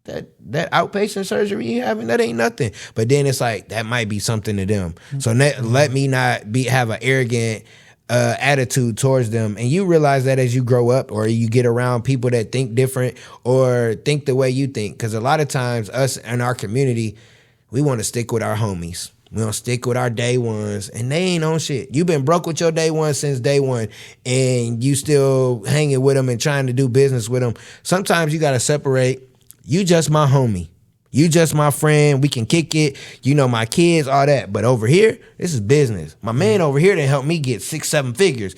that outpatient surgery you having, that ain't nothing. But then it's like, that might be something to them. So let me not have an arrogant attitude towards them. And you realize that as you grow up or you get around people that think different or think the way you think. Because a lot of times us in our community, we want to stick with our homies. We don't stick with our day ones, and they ain't on shit. You been broke with your day one since day one, and you still hanging with them and trying to do business with them. Sometimes you got to separate. You just my homie. You just my friend. We can kick it. You know my kids, all that. But over here, this is business. My man over here didn't help me get 6-7 figures.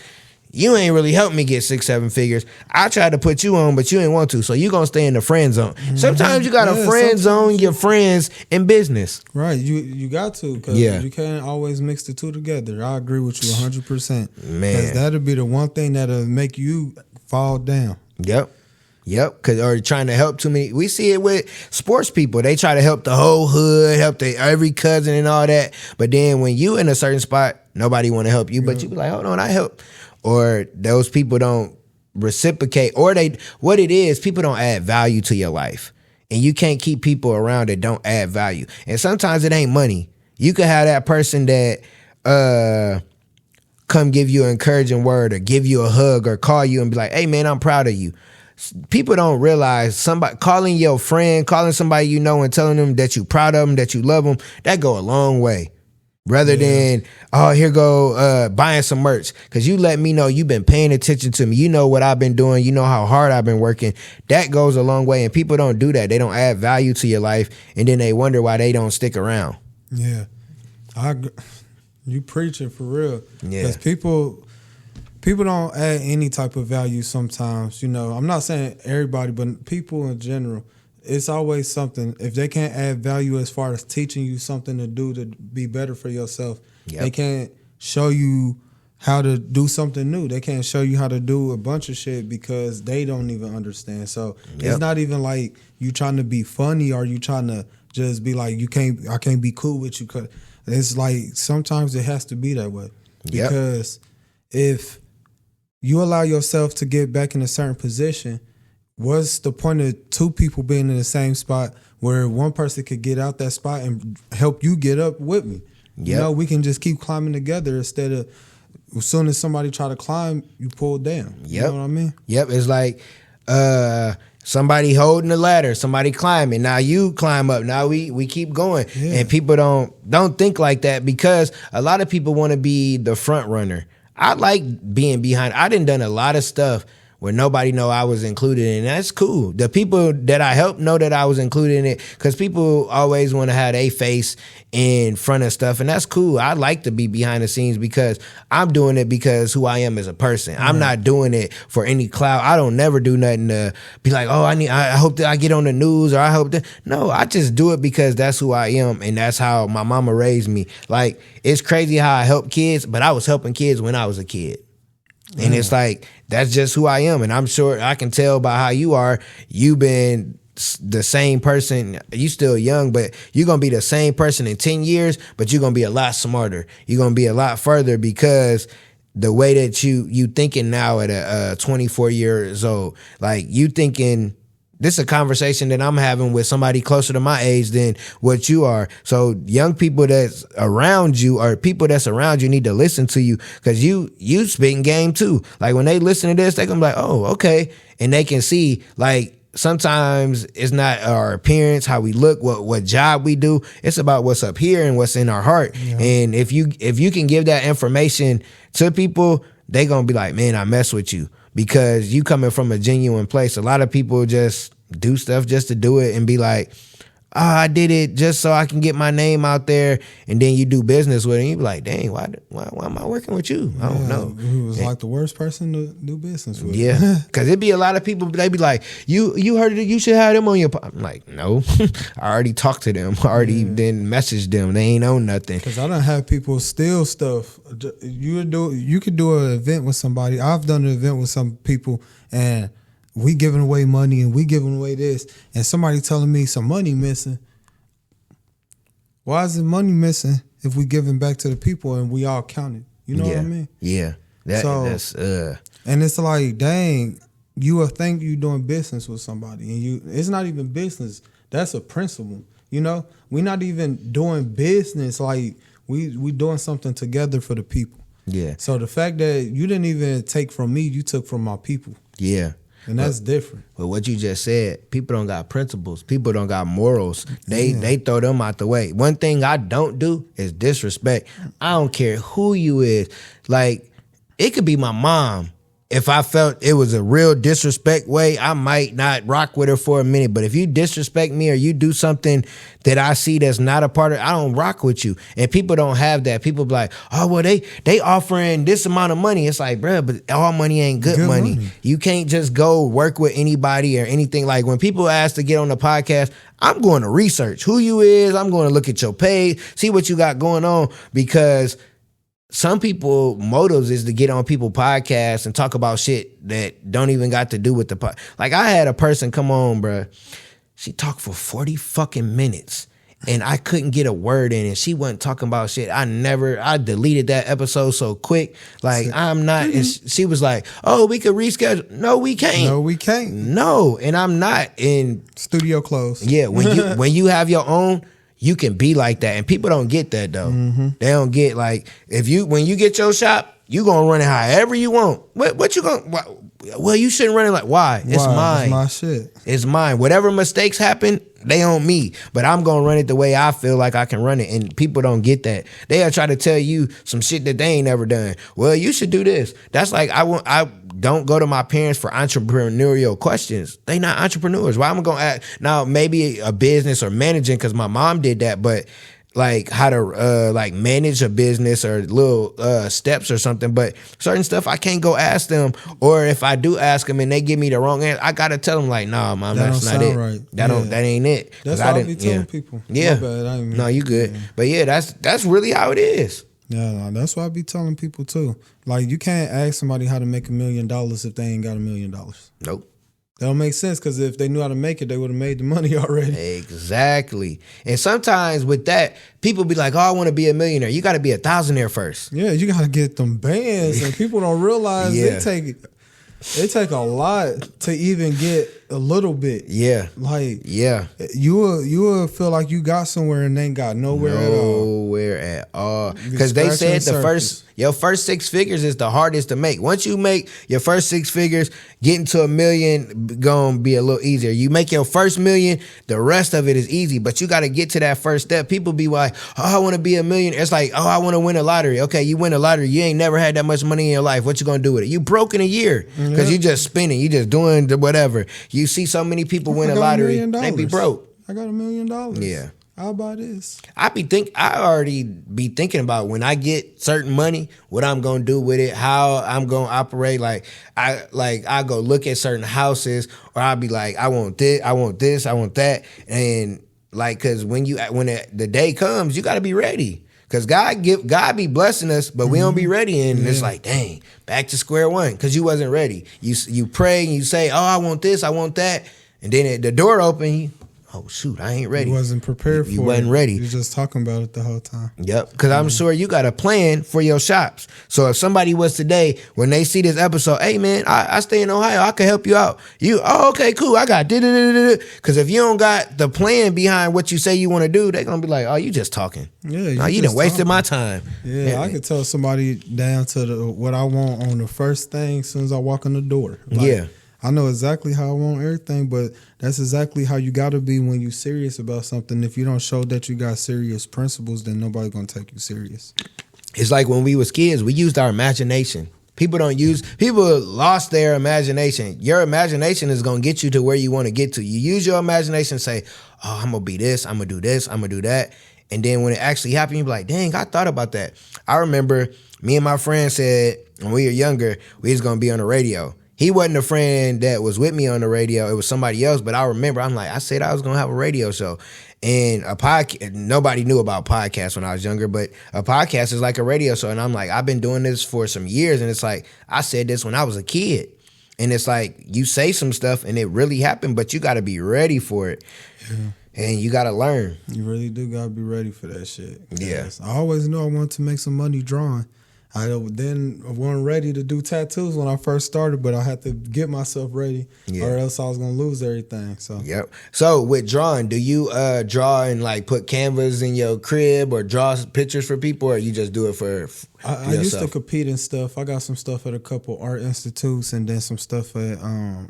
You ain't really helped me get 6-7 figures. I tried to put you on, but you ain't want to. So you gonna stay in the friend zone. Sometimes you gotta friend zone your friends in business. Right, you got to, because you can't always mix the two together. I agree with you 100%. Man, because that'll be the one thing that'll make you fall down. Yep. Cause or trying to help too many. We see it with sports people. They try to help the whole hood, help every cousin and all that. But then when you in a certain spot, nobody want to help you. But you be like, hold on, I help. Or those people don't reciprocate. Or what it is, people don't add value to your life. And you can't keep people around that don't add value. And sometimes it ain't money. You could have that person that come give you an encouraging word or give you a hug or call you and be like, hey man, I'm proud of you. People don't realize somebody calling your friend, calling somebody you know and telling them that you proud of them, that you love them, that go a long way. Rather than, oh, here go buying some merch. Because you let me know you've been paying attention to me. You know what I've been doing. You know how hard I've been working. That goes a long way. And people don't do that. They don't add value to your life. And then they wonder why they don't stick around. Yeah. You preaching for real. Yeah. Because people don't add any type of value sometimes. You know, I'm not saying everybody, but people in general. It's always something. If they can't add value as far as teaching you something to do to be better for yourself, they can't show you how to do something new. They can't show you how to do a bunch of shit because they don't even understand. So it's not even like you trying to be funny or you trying to just be like, I can't be cool with you. Cause it's like sometimes it has to be that way. Because if you allow yourself to get back in a certain position, what's the point of two people being in the same spot where one person could get out that spot and help you get up with me? You know, we can just keep climbing together instead of as soon as somebody try to climb, you pull down. You know what I mean? It's like somebody holding the ladder, somebody climbing. Now you climb up. Now we keep going. And people don't think like that because a lot of people want to be the front runner. I like being behind. I done a lot of stuff where nobody know I was included in. That's cool. The people that I helped know that I was included in it because people always want to have their face in front of stuff, and that's cool. I like to be behind the scenes because I'm doing it because who I am as a person. I'm not doing it for any clout. I don't never do nothing to be like, oh, I hope that I get on the news or I hope that. No, I just do it because that's who I am and that's how my mama raised me. Like, it's crazy how I help kids, but I was helping kids when I was a kid. And it's like, that's just who I am. And I'm sure I can tell by how you are, you've been the same person. You still young, but you're going to be the same person in 10 years, but you're going to be a lot smarter. You're going to be a lot further because the way that you thinking now at 24 years old, like you thinking, this is a conversation that I'm having with somebody closer to my age than what you are. So young people that's around you or people that's around you need to listen to you because you spitting game too. Like when they listen to this, they gonna be like, oh, okay. And they can see like sometimes it's not our appearance, how we look, what job we do. It's about what's up here and what's in our heart. Yeah. And if you can give that information to people, they gonna be like, man, I mess with you. Because you coming from a genuine place. A lot of people just do stuff just to do it and be like, I did it just so I can get my name out there, and then you do business with it, and you be like, dang, why am I working with you? I don't know. He was like the worst person to do business with. Yeah, because it'd be a lot of people, they be like, you heard it, you should have them on your I'm like, no. I already talked to them. I already then messaged them. They ain't on nothing. Because I done have people steal stuff. You could do an event with somebody. I've done an event with some people, and we giving away money and we giving away this, and somebody telling me some money missing. Why is the money missing if we giving back to the people and we all counted? You know what I mean? Yeah. That's and it's like, dang, you will think you doing business with somebody, and it's not even business. That's a principle. You know, we not even doing business. Like we doing something together for the people. Yeah. So the fact that you didn't even take from me, you took from my people. Yeah. And that's different. But what you just said, people don't got principles. People don't got morals. They throw them out the way. One thing I don't do is disrespect. I don't care who you is. Like, it could be my mom. If I felt it was a real disrespect way, I might not rock with her for a minute. But if you disrespect me or you do something that I see that's not a part of, I don't rock with you. And people don't have that. People be like, oh, well, they offering this amount of money. It's like, bruh, but all money ain't good money. You can't just go work with anybody or anything. Like, when people ask to get on the podcast, I'm going to research who you is. I'm going to look at your page, see what you got going on, because some people motives is to get on people podcasts and talk about shit that don't even got to do with the pod. Like, I had a person come on, bruh. She talked for 40 fucking minutes and I couldn't get a word in, and she wasn't talking about shit. I deleted that episode so quick. Like, I'm not, and she was like, oh, we could reschedule. No, we can't. No, we can't. No, and I'm not in studio closed. Yeah, when you have your own, you can be like that, and people don't get that though. Mm-hmm. They don't get, like, when you get your shop, you gonna run it however you want. What you gonna? Well, you shouldn't run it like. Why? It's mine. It's my shit. It's mine. Whatever mistakes happen, they on me. But I'm gonna run it the way I feel like I can run it, and people don't get that. They'll try to tell you some shit that they ain't never done. Well, you should do this. That's like, I don't go to my parents for entrepreneurial questions. They not entrepreneurs. Why am I gonna ask? Now, maybe a business or managing, because my mom did that, but like how to like manage a business or little steps or something. But certain stuff I can't go ask them, or if I do ask them and they give me the wrong answer, I gotta tell them like, nah, mom, that's not it. Right. That ain't it. That's what I be telling people. Yeah. My bad, no, you good. Yeah. But yeah, that's really how it is. Yeah, that's what I be telling people too. Like, you can't ask somebody how to make $1 million if they ain't got $1 million. Nope. That don't make sense, because if they knew how to make it, they would have made the money already. Exactly. And sometimes with that, people be like, oh, I want to be a millionaire. You got to be a thousandaire first. Yeah, you got to get them bands, and people don't realize they take a lot to even get a little bit. Yeah. Like, yeah. You will feel like you got somewhere and ain't got nowhere at all. Nowhere at all. Because they said your first 6 figures is the hardest to make. Once you make your first 6 figures, getting to $1 million gonna be a little easier. You make your first $1 million, the rest of it is easy. But you got to get to that first step. People be like, oh, I want to be a millionaire. It's like, oh, I want to win a lottery. Okay, you win a lottery. You ain't never had that much money in your life. What you gonna do with it? You broke in a year because you just spending. You just doing whatever. You see so many people win a lottery, they be broke. I got $1 million. Yeah. How about this? I already be thinking about when I get certain money, what I'm gonna do with it, how I'm gonna operate. Like I go look at certain houses, or I'll be like, I want this, I want this, I want that, and like, cause when the day comes, you got to be ready. Cause God be blessing us, but we don't be ready, and it's like, dang, back to square one. Cause you wasn't ready. You pray and you say, oh, I want this, I want that, and then the door open. Oh shoot, I ain't ready. You wasn't prepared for it. You wasn't ready. You just talking about it the whole time. Yep, because I'm sure you got a plan for your shops. So if somebody was today, when they see this episode, hey man, I stay in Ohio, I can help you out. Okay, cool, I got because if you don't got the plan behind what you say you want to do, they're gonna be like, oh, you just talking. Yeah, you done wasted my time. Yeah, I could tell somebody down to what I want on the first thing as soon as I walk in the door. Like, I know exactly how I want everything, but that's exactly how you got to be when you're serious about something. If you don't show that you got serious principles, then nobody's going to take you serious. It's like when we was kids, we used our imagination. People lost their imagination. Your imagination is gonna get you to where you want to get to. You use your imagination, say, oh, I'm gonna be this, I'm gonna do this, I'm gonna do that. And then when it actually happened, you be like, dang, I thought about that. I remember me and my friend said when we were younger, we was gonna be on the radio. He wasn't a friend that was with me on the radio. It was somebody else. But I remember, I said I was going to have a radio show. And a podcast, nobody knew about podcasts when I was younger, but a podcast is like a radio show. And I'm like, I've been doing this for some years. And it's like, I said this when I was a kid. And it's like, you say some stuff and it really happened, but you got to be ready for it. Yeah. And you got to learn. You really do got to be ready for that shit. Yeah. I always knew I wanted to make some money drawing. I wasn't ready to do tattoos when I first started, but I had to get myself ready, or else I was gonna lose everything. So yep. So with drawing, do you draw and like put canvas in your crib or draw pictures for people, or you just do it for? I used to compete in stuff. I got some stuff at a couple art institutes, and then some stuff at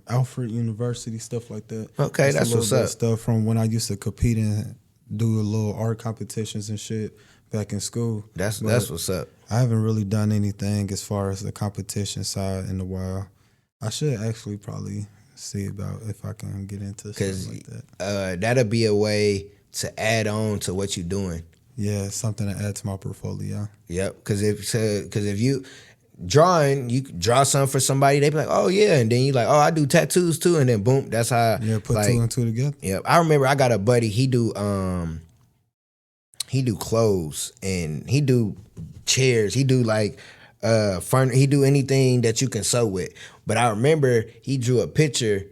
Alfred University, stuff like that. Okay, that's what's up. Stuff from when I used to compete and do a little art competitions and shit back in school. That's what's up. I haven't really done anything as far as the competition side in a while. I should actually probably see about if I can get into something like that. That'll be a way to add on to what you're doing. Yeah, something to add to my portfolio. Yep, because if you drawing, you draw something for somebody, they be like, oh yeah, and then you like, oh, I do tattoos too, and then boom, that's how. Yeah, put two and two together. Yep, I remember I got a buddy. He do clothes and he do chairs. He do like he do anything that you can sew with. But I remember he drew a picture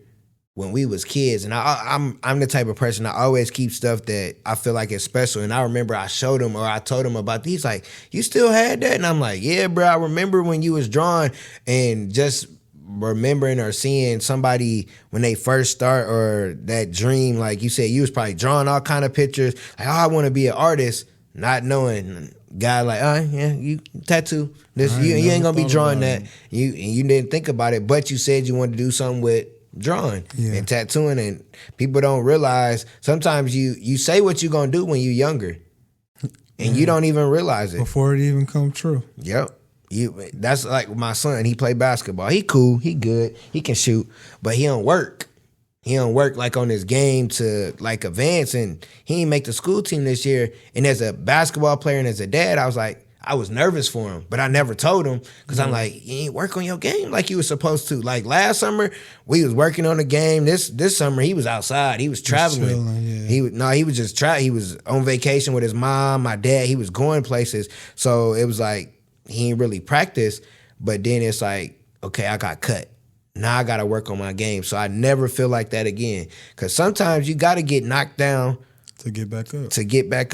when we was kids, and I'm the type of person I always keep stuff that I feel like is special. And I remember I showed him, or I told him about these. Like, you still had that? And I'm like, yeah, bro. I remember when you was drawing, and just remembering or seeing somebody when they first start, or that dream, like you said, you was probably drawing all kind of pictures. Like, oh, I want to be an artist, not knowing. Guy like, yeah, you tattoo this. You ain't gonna be drawing that. You didn't think about it, but you said you wanted to do something with drawing and tattooing, and people don't realize sometimes you say what you're gonna do when you're younger, and you don't even realize it before it even come true. Yep. That's like my son. He play basketball. He cool. He good. He can shoot, but he don't work. He don't work like on his game to like advance, and he didn't make the school team this year. And as a basketball player and as a dad, I was nervous for him, but I never told him because I'm like, you ain't work on your game like you was supposed to. Like last summer, we was working on the game. This summer, he was outside. He was traveling. He was just He was on vacation with his mom, my dad. He was going places, so it was like he ain't really practice. But then it's like, okay, I got cut. Now I got to work on my game. So I never feel like that again. Because sometimes you got to get knocked down to get back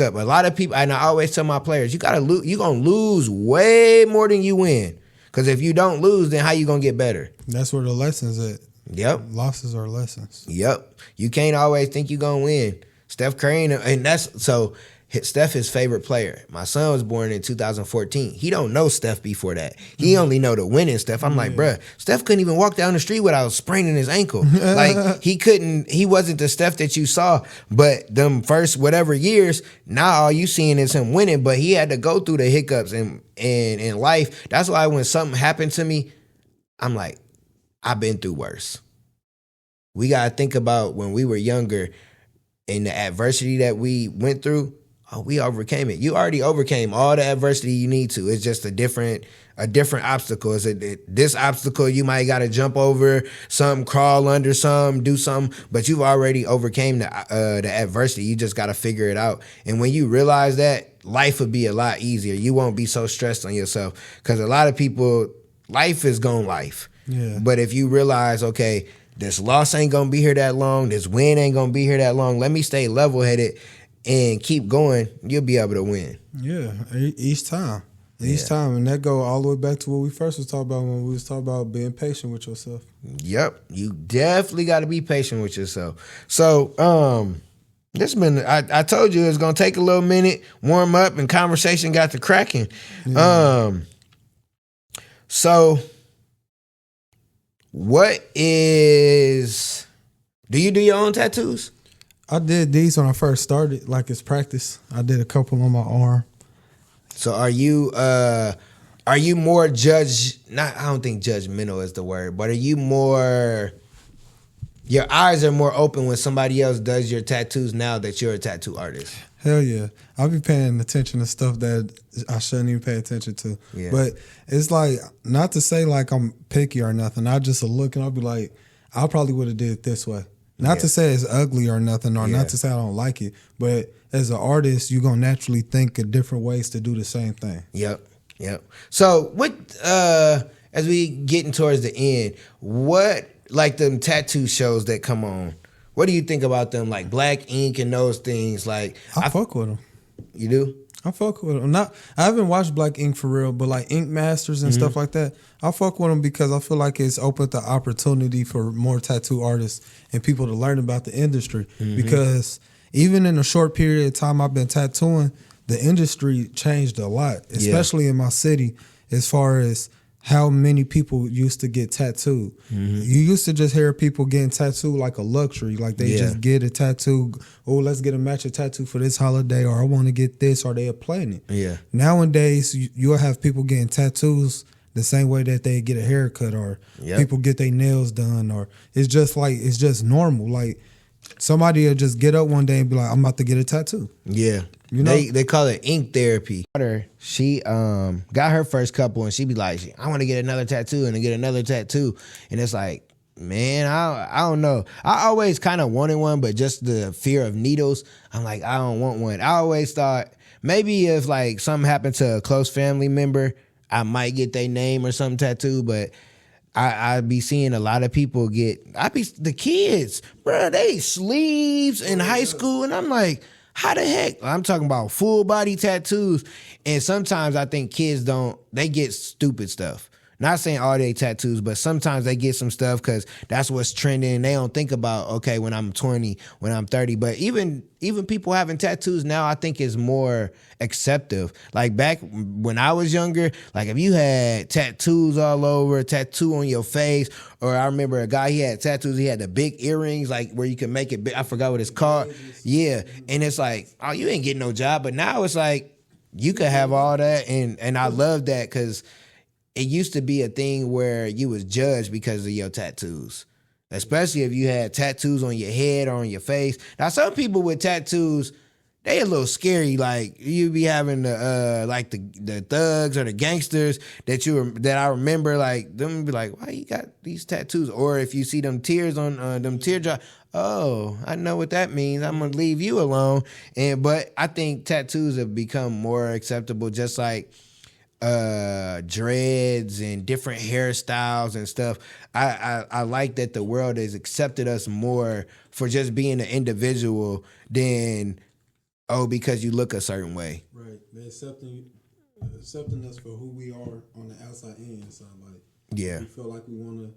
up. A lot of people, and I always tell my players, you're going to lose way more than you win. Because if you don't lose, then how you going to get better? That's where the lessons at. Yep. Losses are lessons. Yep. You can't always think you're going to win. Steph Curry, Steph his favorite player. My son was born in 2014. He don't know Steph before that. He only know the winning Steph. I'm like, bruh, Steph couldn't even walk down the street without spraining his ankle. Like he wasn't the Steph that you saw. But them first whatever years, now all you seeing is him winning. But he had to go through the hiccups in life. That's why when something happened to me, I'm like, I've been through worse. We gotta think about when we were younger and the adversity that we went through. Oh, we overcame it. You already overcame all the adversity you need to. It's just a different obstacle. This obstacle you might got to jump over, something, crawl under something, do something, but you've already overcame the adversity. You just got to figure it out. And when you realize that, life would be a lot easier. You won't be so stressed on yourself because a lot of people, life is gone life. Yeah. But if you realize, okay, this loss ain't going to be here that long, this win ain't going to be here that long, let me stay level-headed and keep going, you'll be able to win. Yeah, each time. And that go all the way back to what we first was talking about when we was talking about being patient with yourself. Yep, you definitely got to be patient with yourself. So, this been, I told you it was going to take a little minute, warm up, and conversation got to cracking. Yeah. So, do you do your own tattoos? I did these when I first started, like it's practice. I did a couple on my arm. So are you Are you more I don't think judgmental is the word, but are you more, your eyes are more open when somebody else does your tattoos now that you're a tattoo artist? Hell yeah. I'll be paying attention to stuff that I shouldn't even pay attention to. Yeah. But it's like, not to say like I'm picky or nothing. I just look and I'll be like, I probably would have did it this way. Not to say it's ugly or nothing, or not to say I don't like it, but as an artist, you're going to naturally think of different ways to do the same thing. Yep. So what, as we getting towards the end, what, like them tattoo shows that come on, what do you think about them? Like Black Ink and those things. Like I fuck with them. You do? I fuck with them. I haven't watched Black Ink for real, but like Ink Masters and stuff like that, I fuck with them because I feel like it's opened the opportunity for more tattoo artists and people to learn about the industry. Because even in a short period of time I've been tattooing, the industry changed a lot, especially in my city, as far as how many people used to get tattooed. You used to just hear people getting tattooed like a luxury. Like they just get a tattoo. Oh, let's get a matching tattoo for this holiday, or I want to get this, or they are planning it. Yeah. Nowadays, you'll have people getting tattoos the same way that they get a haircut, or people get their nails done, or it's just normal. Like somebody will just get up one day and be like, I'm about to get a tattoo. Yeah. You know? They call it ink therapy. She got her first couple and she be like, I want to get another tattoo and get another tattoo. And it's like, man, I don't know. I always kind of wanted one, but just the fear of needles, I'm like, I don't want one. I always thought maybe if like something happened to a close family member, I might get their name or something tattooed, but I be seeing a lot of people the kids, bro, they sleeves in high school, and I'm like, how the heck? I'm talking about full body tattoos. And sometimes I think kids they get stupid stuff. Not saying all they tattoos, but sometimes they get some stuff because that's what's trending. They don't think about, okay, when I'm 20, when I'm 30. But even people having tattoos now, I think is more acceptive. Like back when I was younger, like if you had tattoos all over, a tattoo on your face, or I remember a guy, he had tattoos, he had the big earrings, like where you can make it big. I forgot what it's called. Yeah. And it's like, oh, you ain't getting no job. But now it's like, you could have all that. And I love that because it used to be a thing where you was judged because of your tattoos, especially if you had tattoos on your head or on your face. Now, some people with tattoos, they a little scary. Like you be having the thugs or the gangsters that I remember, like them be like, why you got these tattoos? Or if you see them tears on them teardrops, oh, I know what that means. I'm gonna leave you alone. But I think tattoos have become more acceptable, just like dreads and different hairstyles and stuff. I like that the world has accepted us more for just being an individual than because you look a certain way. Right. They're accepting us for who we are on the outside and inside. Like, yeah, we feel like we want to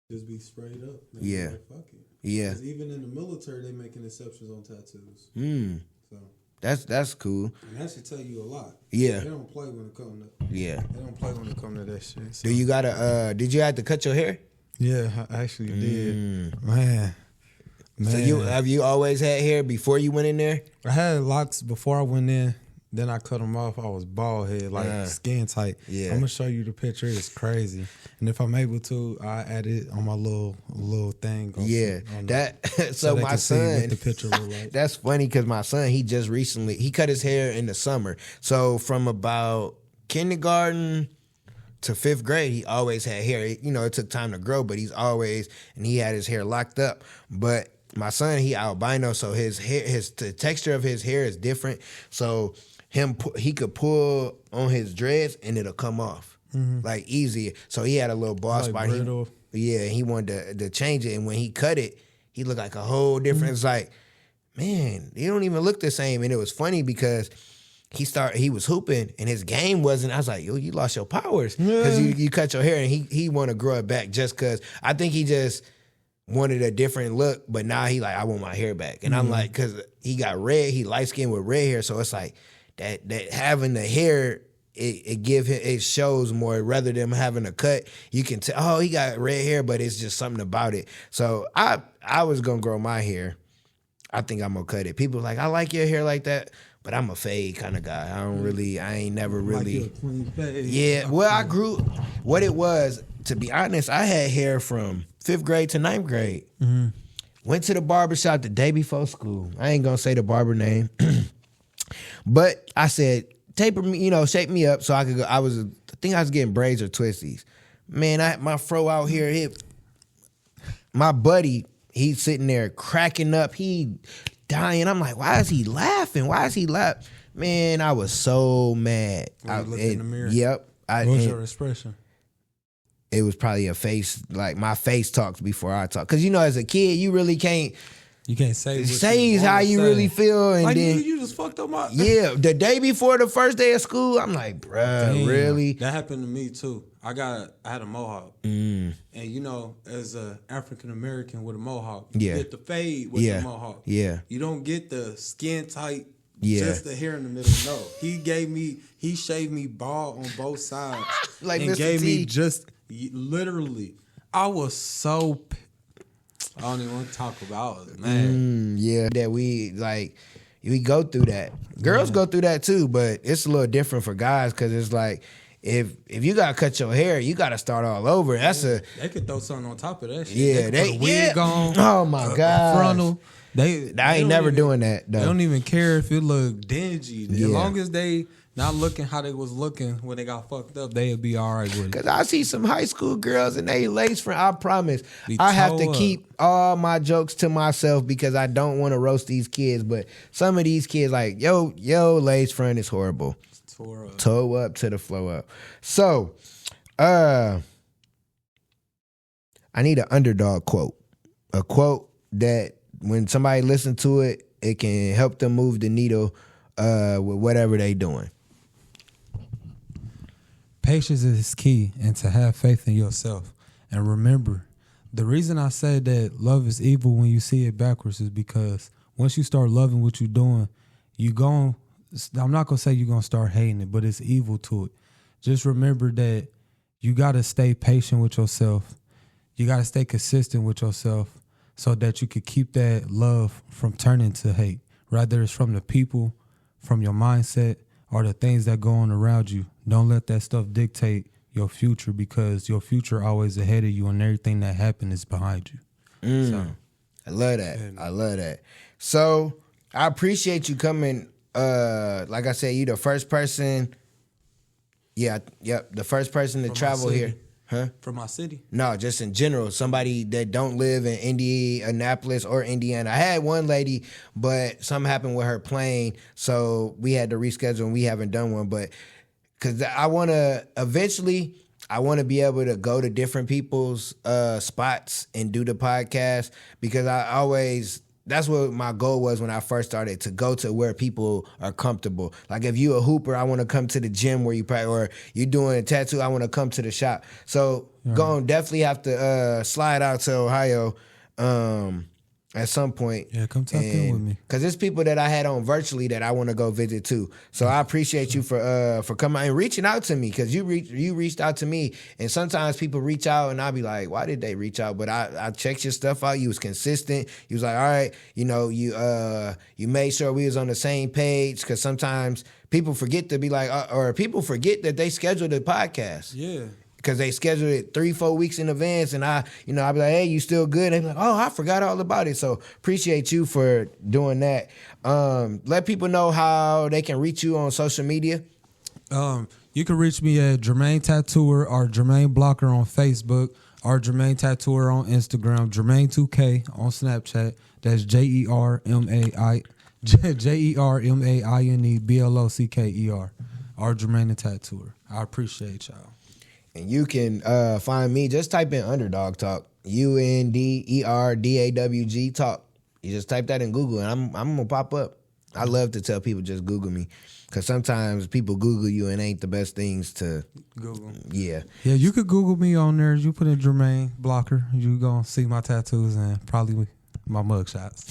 just be straight up. Yeah. Like, fuck it. Yeah. 'Cause even in the military, they making exceptions on tattoos. So that's cool. and that should tell you a lot. Yeah. They don't play when it comes to. Yeah. They don't play when it comes to that shit. So. Do you did you have to cut your hair? Yeah, I actually did. Man. So have you always had hair before you went in there? I had locks before I went in. Then I cut them off. I was bald head, like skin tight. Yeah. I'm gonna show you the picture. It's crazy. And if I'm able to, I add it on my little thing. So my son, what the picture look like. That's funny because my son, he cut his hair in the summer. So from about kindergarten to 5th grade, he always had hair. You know, it took time to grow, but he had his hair locked up. But my son, he albino, so the texture of his hair is different. So he could pull on his dreads and it'll come off like easier. So he had a little bald spot. He wanted to change it, and when he cut it, he looked like a whole different. It's like, man, he don't even look the same. And it was funny because he was hooping and his game wasn't. I was like, yo, you lost your powers because you cut your hair, and he want to grow it back just because I think he just wanted a different look. But now he like, I want my hair back, and I'm like, because he got he light skinned with red hair, so it's like that having the hair. It shows more rather than having a cut. You can tell, oh, he got red hair, but it's just something about it. So I was gonna grow my hair. I think I'm gonna cut it. People like, I like your hair like that, but I'm a fade kind of guy. I ain't never really. Like a clean fade. Yeah, well, I grew. What it was, to be honest, I had hair from 5th grade to 9th grade. Mm-hmm. Went to the barbershop the day before school. I ain't gonna say the barber name, but I said, taper me, shape me up so I could go. I think I was getting braids or twisties. Man, my fro out here, my buddy, he's sitting there cracking up. He dying. I'm like, why is he laughing? Man, I was so mad. When you looked in the mirror. Yep. What was your expression? It was probably a face, like my face talks before I talk. Because, as a kid, you really can't. You can't say how you really feel. And like, then you just fucked up my... Yeah, the day before the first day of school, I'm like, bruh, really? That happened to me, too. I had a mohawk. And, as an African-American with a mohawk, you get the fade with the mohawk. Yeah. You don't get the skin tight, just the hair in the middle. No. He shaved me bald on both sides. Like and Mr. gave T. me just, literally, I was so... I don't even want to talk about it, man. Yeah, that we go through that. Girls go through that too, but it's a little different for guys because it's like if you gotta cut your hair, you gotta start all over. They could throw something on top of that shit. Yeah, they could put a wig on. Oh my god, frontal. I ain't never doing that though. They don't even care if it look dingy. As long as they not looking how they was looking when they got fucked up, they'll be all right with it. Cause I see some high school girls and they lace front. I promise, I have to keep all my jokes to myself because I don't want to roast these kids. But some of these kids like, yo, lace front is horrible. Toe up to the flow up. So, I need an underdog quote. A quote that when somebody listens to it, it can help them move the needle with whatever they doing. Patience is key, and to have faith in yourself. And remember, the reason I say that love is evil when you see it backwards is because once you start loving what you're doing, I'm not going to say you're going to start hating it, but it's evil to it. Just remember that you got to stay patient with yourself. You got to stay consistent with yourself so that you could keep that love from turning to hate. Rather it's from the people, from your mindset, or the things that go on around you. Don't let that stuff dictate your future because your future always ahead of you and everything that happened is behind you. So, I love that. I love that. So I appreciate you coming. Like I said, you the first person. Yeah, the first person to travel here. Huh? From my city? No, just in general. Somebody that don't live in Indianapolis or Indiana. I had one lady, but something happened with her plane, so we had to reschedule and we haven't done one. But because I want to be able to go to different people's spots and do the podcast because that's what my goal was when I first started, to go to where people are comfortable. Like if you a hooper, I want to come to the gym where you practice, or you doing a tattoo, I want to come to the shop. So going definitely have to slide out to Ohio at some point. Yeah, come tap in with me. Because there's people that I had on virtually that I want to go visit too. So I appreciate you for coming and reaching out to me because you reached out to me. And sometimes people reach out and I'll be like, why did they reach out? But I checked your stuff out. You was consistent. You was like, all right, you made sure we was on the same page because sometimes people forget to be like, or people forget that they scheduled the podcast. Yeah. Because they scheduled it 3-4 weeks in advance, and I'll be like, hey, you still good? They be like, oh, I forgot all about it. So appreciate you for doing that. Let people know how they can reach you on social media. You can reach me at Jermaine Tattooer or Jermaine Blocker on Facebook or Jermaine Tattooer on Instagram, Jermaine2K on Snapchat. That's JermaineBlocker or Jermaine the Tattooer. I appreciate y'all. And you can find me, just type in Underdawg Talk, UNDERDAWG Talk. You just type that in Google and I'm going to pop up. I love to tell people just Google me because sometimes people Google you and ain't the best things to Google. Yeah. Yeah, you could Google me on there. You put in Jermaine Blocker. You going to see my tattoos and probably my mug shots.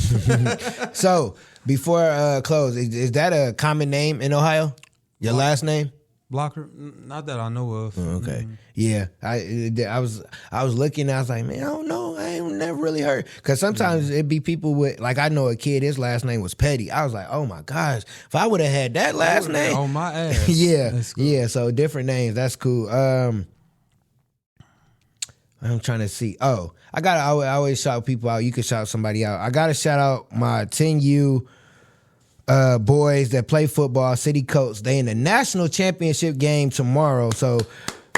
So before close, is that a common name in Ohio? Your last name? Blocker, not that I know of. Okay, yeah. I was looking. I was like, man, I don't never really heard. Because sometimes it'd be people with, like, I know a kid, his last name was Petty. I was like, oh my gosh, if I would have had that last name. On my ass. Yeah. Yeah. So different names. That's cool. I'm trying to see. Oh, I always shout people out. You can shout somebody out. I gotta shout out my 10U boys that play football, City Coats. They in the national championship game tomorrow. So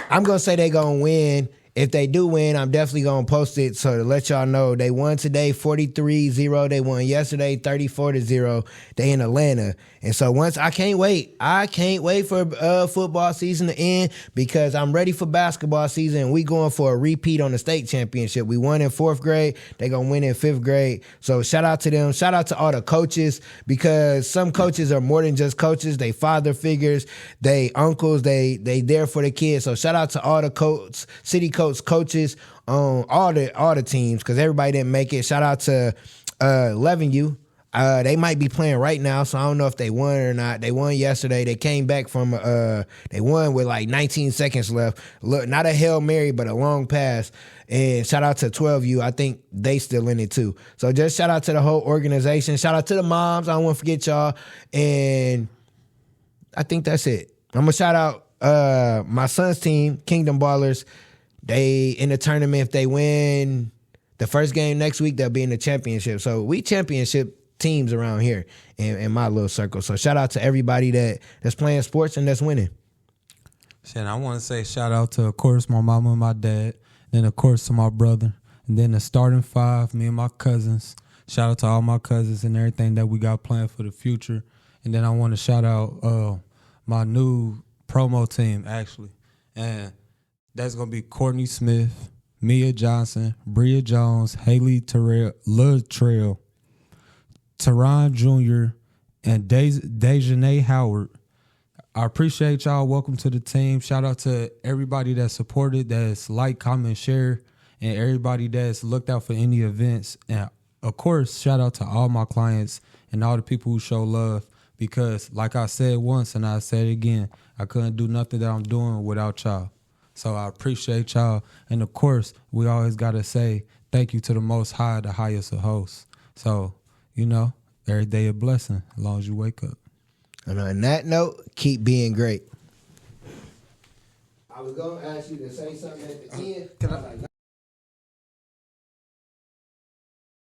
I'm gonna say they gonna win. If they do win, I'm definitely going to post it so to let y'all know. They won today 43-0. They won yesterday 34-0. They in Atlanta. And so I can't wait. I can't wait for football season to end because I'm ready for basketball season. We going for a repeat on the state championship. We won in 4th grade. They going to win in 5th grade. So shout out to them. Shout out to all the coaches because some coaches are more than just coaches. They father figures. They uncles. They there for the kids. So shout out to all the coaches, city coaches on all the teams because everybody didn't make it. Shout out to 11U. They might be playing right now, so I don't know if they won or not. They won yesterday. They came back from they won with like 19 seconds left. Look, not a Hail Mary, but a long pass. And shout out to 12U. I think they still in it too. So just shout out to the whole organization. Shout out to the moms. I don't want to forget y'all. And I think that's it. I'm gonna shout out my son's team, Kingdom Ballers. They in the tournament. If they win the first game next week, they'll be in the championship. So we championship teams around here in my little circle. So shout out to everybody that's playing sports and that's winning. Shit, I want to say shout out to, of course, my mama and my dad. Then, of course, to my brother. And then the starting 5, me and my cousins. Shout out to all my cousins and everything that we got planned for the future. And then I want to shout out my new promo team, actually. And that's going to be Courtney Smith, Mia Johnson, Bria Jones, Haley Latrell, Teron Jr., and Dejanay Howard. I appreciate y'all. Welcome to the team. Shout out to everybody that supported, that's like, comment, share, and everybody that's looked out for any events. And, of course, shout out to all my clients and all the people who show love because, like I said once and I said it again, I couldn't do nothing that I'm doing without y'all. So I appreciate y'all. And, of course, we always got to say thank you to the Most High, the highest of hosts. So, you know, every day a blessing as long as you wake up. And on that note, keep being great. I was going to ask you to say something at the end.